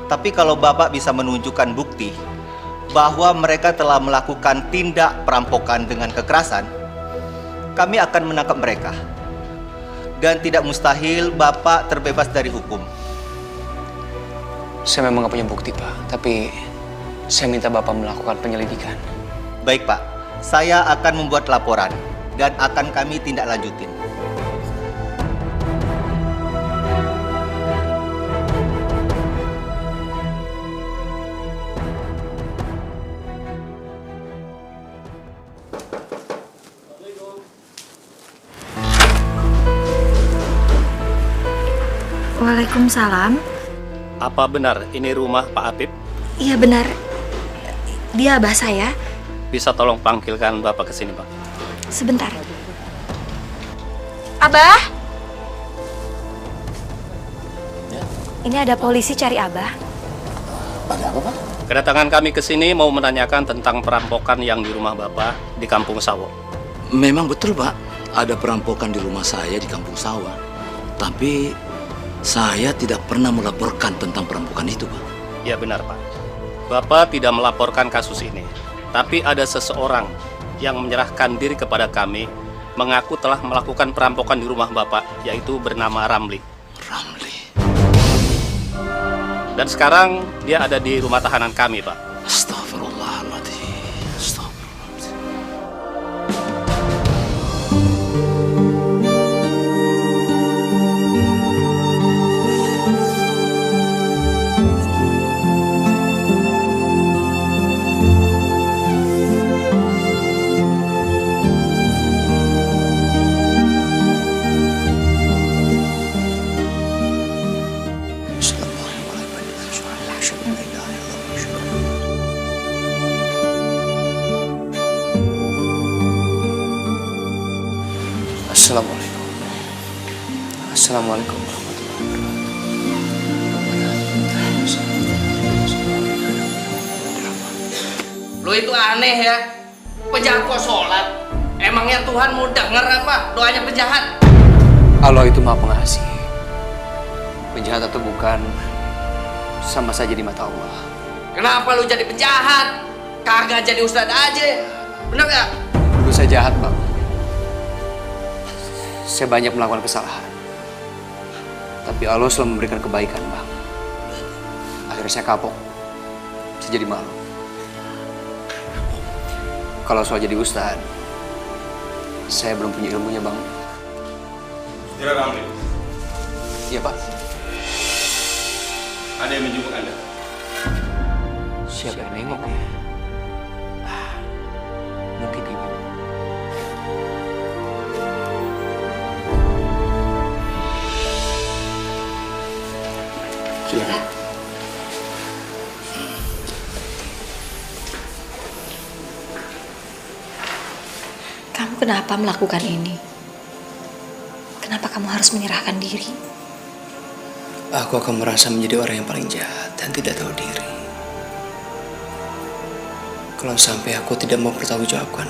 Tapi kalau Bapak bisa menunjukkan bukti bahwa mereka telah melakukan tindak perampokan dengan kekerasan, kami akan menangkap mereka. Dan tidak mustahil Bapak terbebas dari hukum. Saya memang nggak punya bukti, Pak. Tapi saya minta Bapak melakukan penyelidikan. Baik, Pak. Saya akan membuat laporan dan akan kami tindak lanjutin. Waalaikumsalam. Apa benar ini rumah Pak Apip? Iya benar. Dia abah saya. Bisa tolong panggilkan Bapak ke sini, Pak? Sebentar. Abah? Ya. Ini ada polisi cari Abah. Ada apa, Pak? Kedatangan kami ke sini mau menanyakan tentang perampokan yang di rumah Bapak di Kampung Sawo. Memang betul, Pak. Ada perampokan di rumah saya di Kampung Sawo. Tapi saya tidak pernah melaporkan tentang perampokan itu, Pak. Ya benar, Pak. Bapak tidak melaporkan kasus ini. Tapi ada seseorang yang menyerahkan diri kepada kami, mengaku telah melakukan perampokan di rumah Bapak, yaitu bernama Ramli. Ramli. Dan sekarang dia ada di rumah tahanan kami, Pak. Astagfirullahaladzim. Assalamualaikum. Assalamualaikum warahmatullahi wabarakatuh. Lo itu aneh ya. Penjahat kok sholat? Emangnya Tuhan mau denger apa doanya penjahat? Allah itu Maha Pengasih. Penjahat atau bukan, sama saja di mata Allah. Kenapa lu jadi penjahat? Kagak jadi ustadz aja. Bener gak? Dulu saya jahat, Bang. Saya banyak melakukan kesalahan. Tapi Allah selalu memberikan kebaikan, Bang. Akhirnya saya kapok. Saya jadi malu. Kalau soal jadi ustadz, saya belum punya ilmunya, Bang. Saudara Ramli. Iya, Pak. Ada yang menjemput Anda. Siapa yang nengok ya? Mungkin ibu. Silakan. Kamu kenapa melakukan ini? Kenapa kamu harus menyerahkan diri? Aku akan merasa menjadi orang yang paling jahat dan tidak tahu diri. Kalau sampai aku tidak mau bertanggungjawabkan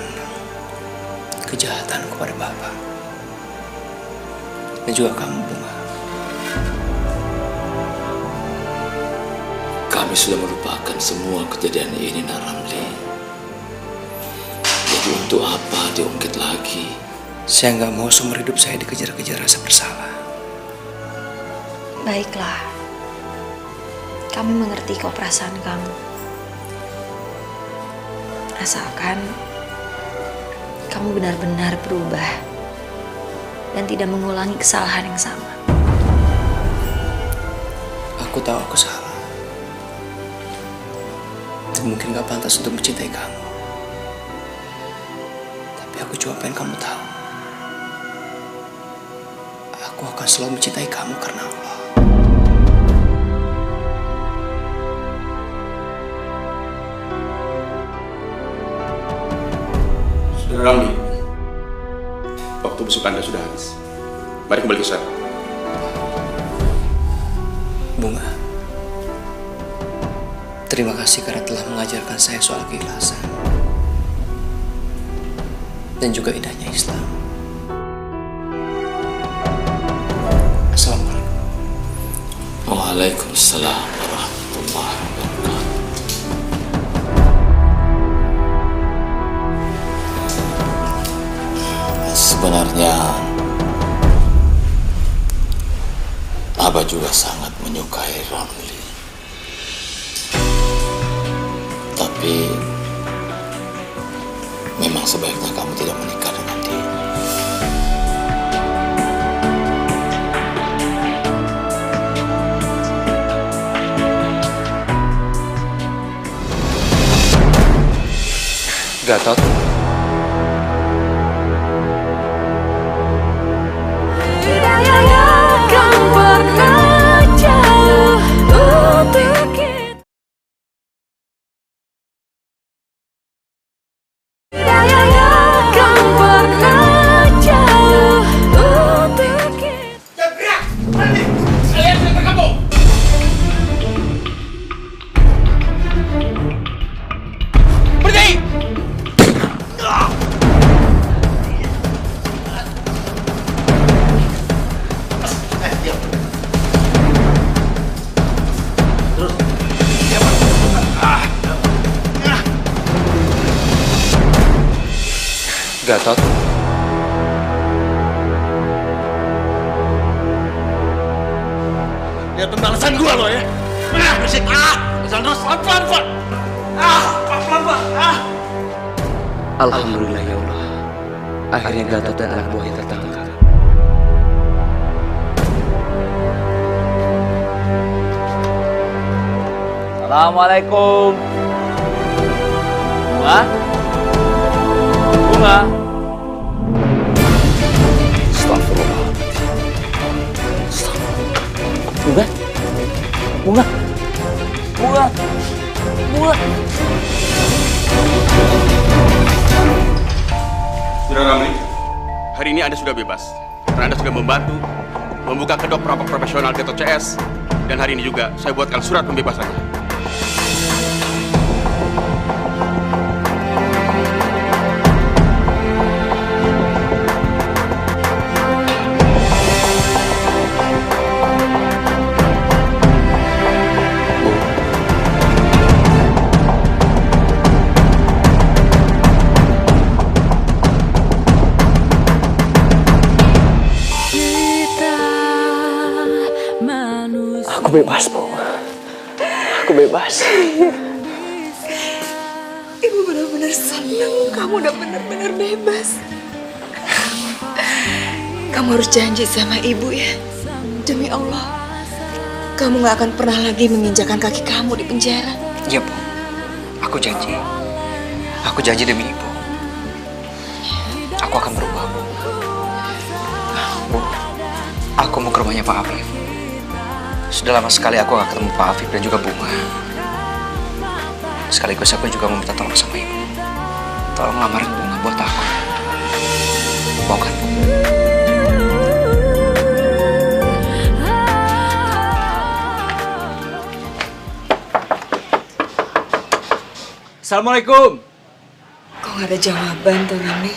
kejahatan kepada Bapak dan juga kamu, Bunga. Kami sudah melupakan semua kejadian ini, Naramli. Jadi untuk apa diungkit lagi? Saya nggak mau seumur hidup saya dikejar-kejar rasa bersalah. Baiklah. Kami mengerti kok perasaan kamu. Asalkan kamu benar-benar berubah dan tidak mengulangi kesalahan yang sama. Aku tahu aku salah. Dan mungkin gak pantas untuk mencintai kamu. Tapi aku cuma pengen kamu tahu. Aku akan selalu mencintai kamu karena Allah. Saudara Ramli, waktu besuk Anda sudah habis. Mari kembali ke sel. Bunga, terima kasih karena telah mengajarkan saya soal keikhlasan dan juga indahnya Islam. Assalamualaikum. Waalaikumsalam warahmatullahi wabarakatuh. Sebenarnya Abah juga sangat menyukai Ramli. Tapi memang sebaiknya kamu tidak menikah dengan dia. Gatot. Gatot. Lihat pembalasan gua lo ya. Berisik. Jalan terus pelan-pelan. Pelan-pelan. Alhamdulillah ya Allah. Akhirnya Gatot dan anak buahnya tertangkap. Assalamualaikum. Bunga? Bunga? Astagfirullah. Bunga? Bunga? Bunga? Bunga? Saudara Ramli, hari ini Anda sudah bebas. Karena Anda sudah membantu membuka kedok perampok profesional Gatot CS. Dan hari ini juga saya buatkan surat pembebasannya. Aku bebas, Bu. Aku bebas. Ibu benar-benar senang kamu udah benar-benar bebas. Kamu harus janji sama ibu ya. Demi Allah, kamu gak akan pernah lagi menginjakan kaki kamu di penjara. Iya, Bu. Aku janji. Aku janji demi ibu. Aku akan berubah, Bu. Bu, aku mau ke rumahnya Pak Afif. Sudah lama sekali aku gak ketemu Pak Afif dan juga Bunga. Sekaligus aku juga mau minta tolong sama ibu. Tolong lamarin Bunga buat aku. Mau kan, Bu? Assalamualaikum. Kok gak ada jawaban tuh Ramli?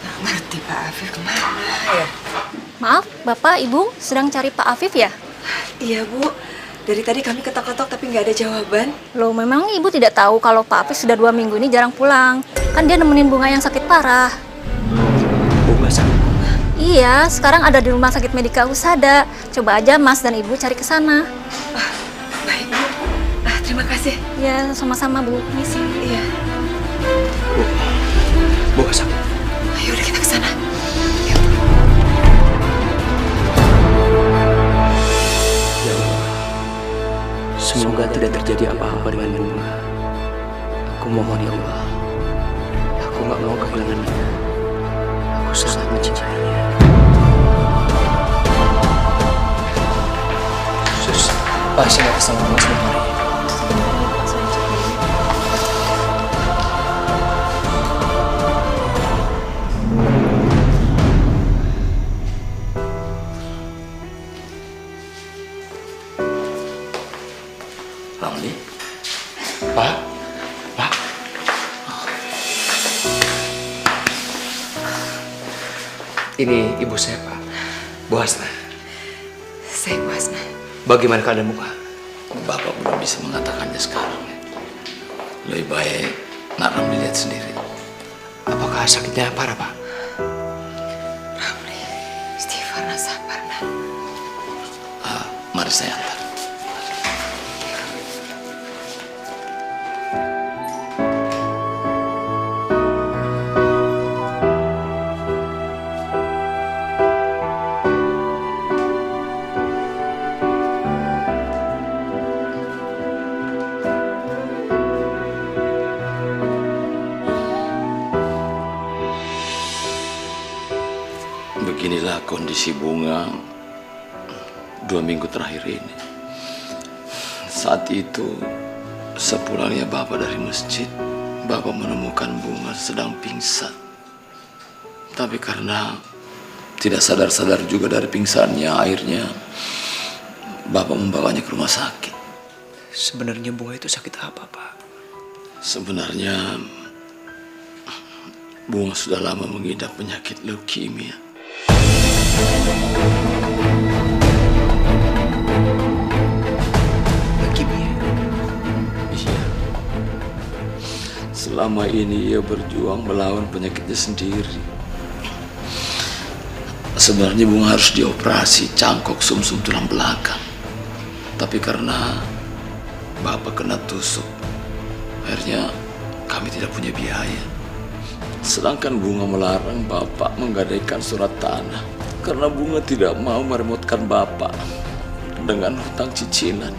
Gak ngerti Pak Afif kemana ya? Maaf, Bapak, Ibu sedang cari Pak Afif ya? Iya, Bu. Dari tadi kami ketok-ketok tapi nggak ada jawaban. Loh, memang Ibu tidak tahu kalau Pak Afif sudah 2 minggu ini jarang pulang. Kan dia nemenin Bunga yang sakit parah. Bunga sakit? Iya, sekarang ada di rumah sakit Medika Husada. Coba aja Mas dan Ibu cari ke sana. Baik, Bu. Terima kasih. Ya, sama-sama, Bu. Misi. Iya. Bunga sakit. Ayo udah kita ke sana. Semoga tidak terjadi apa-apa dengan Bunga. Aku mohon ya Allah. Aku gak mau kehilangan dia. Aku sangat mencintainya. Sus, pasien atas nama Bunga sudah mari. Ramli? Pak? Pak? Ini ibu saya, Pak. Bu Hasna. Saya Bu Hasna. Bagaimana keadaan Bunga? Bapak belum bisa mengatakannya sekarang. Lebih baik Nak Ramli lihat sendiri. Apakah sakitnya parah, Pak? Ramli, istighfar, sabar, Nak. Mari saya antar. Beginilah kondisi Bunga 2 minggu terakhir ini. Saat itu, sepulangnya Bapak dari masjid, Bapak menemukan Bunga sedang pingsan. Tapi karena tidak sadar-sadar juga dari pingsannya, akhirnya Bapak membawanya ke rumah sakit. Sebenarnya Bunga itu sakit apa, Pak? Sebenarnya Bunga sudah lama mengidap penyakit leukemia. Leukemia? Iya. Selama ini ia berjuang melawan penyakitnya sendiri. Sebenarnya Bunga harus dioperasi cangkok sumsum tulang belakang. Tapi karena Bapak kena tusuk, akhirnya kami tidak punya biaya. Sedangkan Bunga melarang Bapak menggadaikan surat tanah karena Bunga tidak mau meremotkan Bapak dengan hutang cicilan.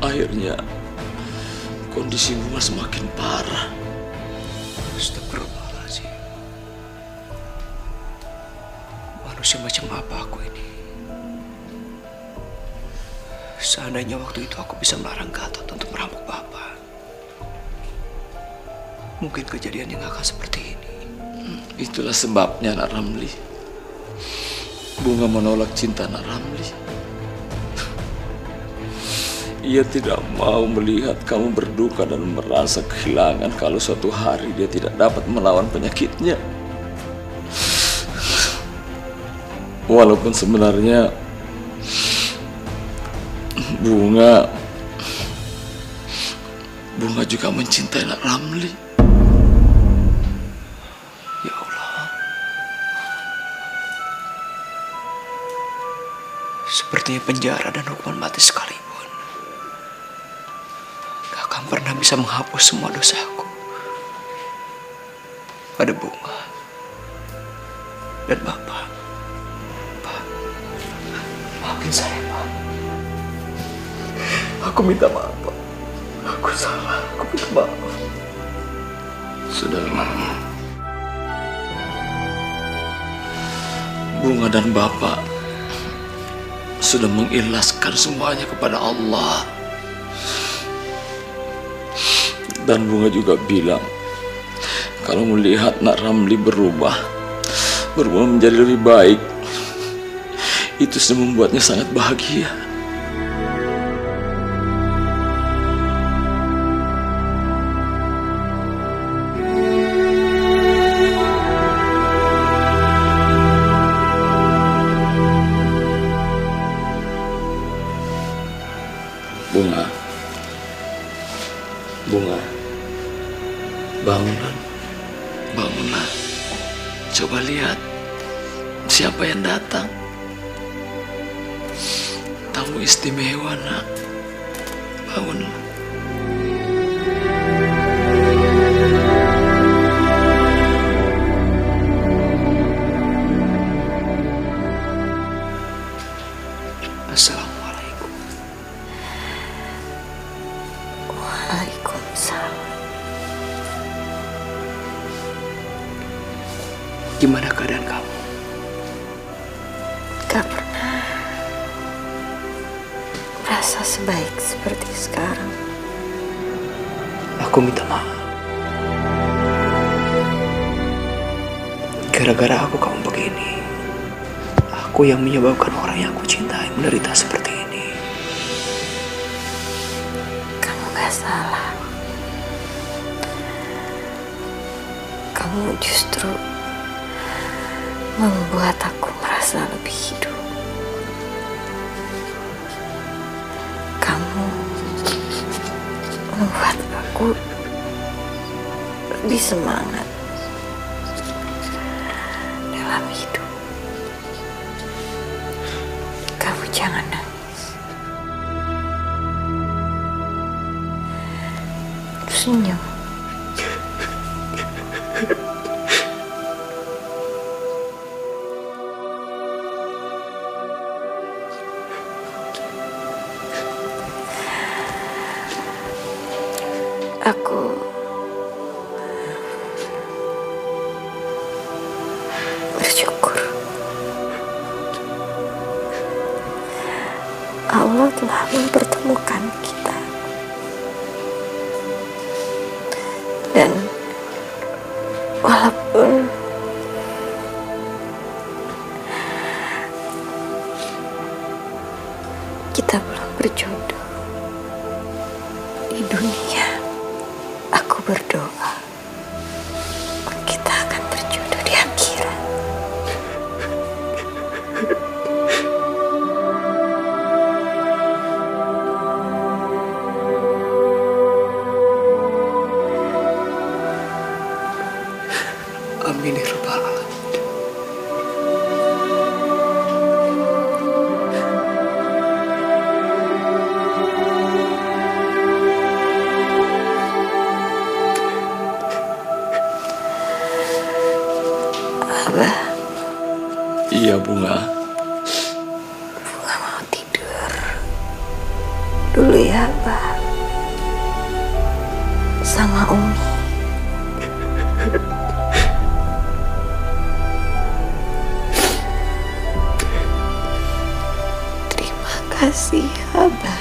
Akhirnya kondisi Bunga semakin parah. Astagfirullahaladzim. Manusia macam apa aku ini? Seandainya waktu itu aku bisa melarang Gatot untuk merampok Bapak, mungkin kejadiannya nggak akan seperti ini. Itulah sebabnya, Nak Ramli. Bunga menolak cinta Nak Ramli. Ia tidak mau melihat kamu berduka dan merasa kehilangan kalau suatu hari dia tidak dapat melawan penyakitnya. Walaupun sebenarnya Bunga juga mencintai Nak Ramli. Ya Allah. Artinya penjara dan hukuman mati sekalipun gak akan pernah bisa menghapus semua dosaku. Pada Bunga dan Bapak. Pak, maafin saya, Pak. Aku minta maaf, Pak. Aku salah, aku minta maaf. Sudah, Bunga dan Bapak sudah mengikhlaskan semuanya kepada Allah. Dan Bunga juga bilang kalau melihat Nak Ramli berubah menjadi lebih baik, itu sudah membuatnya sangat bahagia. Bunga, bangunlah. Coba lihat siapa yang datang. Tamu istimewa, Nak. Bangunlah. Assalamualaikum. Waalaikumsalam. Gimana keadaan kamu? Gak pernah merasa sebaik seperti sekarang. Aku minta maaf. Gara-gara aku kamu begini. Aku yang menyebabkan orang yang aku cintai menderita seperti ini. Kamu gak salah. Kamu justru membuat aku merasa lebih hidup. Kamu membuat aku lebih semangat dalam hidup. Kamu jangan nangis. Senyum. Aku bersyukur Allah telah mempertemukan kita, dan walaupun kita belum berjodoh di dunia, aku berdoa kita akan berjodoh di akhirat. Amin ya rabbal alamin. Abah. Iya, Bunga. Bunga mau tidur dulu ya, Abah. Sama Umi. Terima kasih, Abah.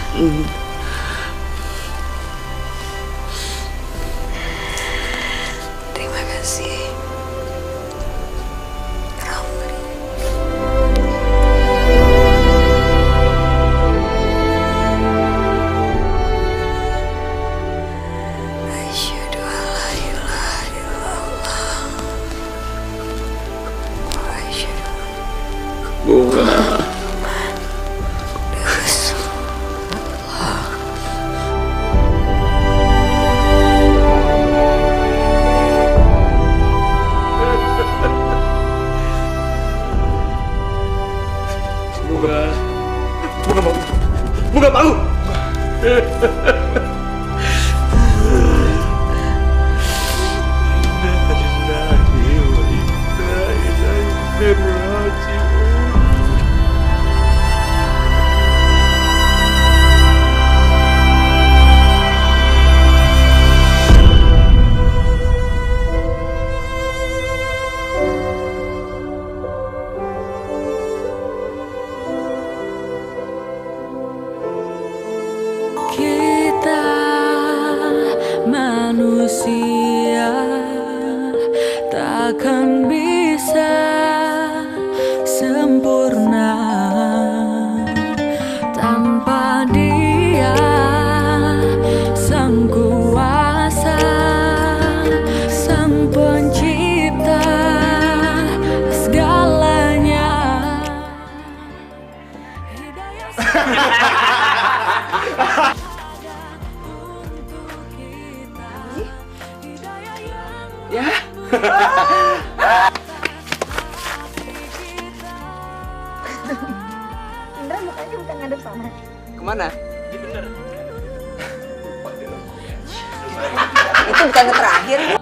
Terima kasih. Bunga. Kita manusia takkan bisa sempurna tanpa Dia, Sang Kuasa, Sang Pencipta segalanya. Ya. Indra mukanya bukan ngadep sana. Kemana? Itu bukan yang terakhir.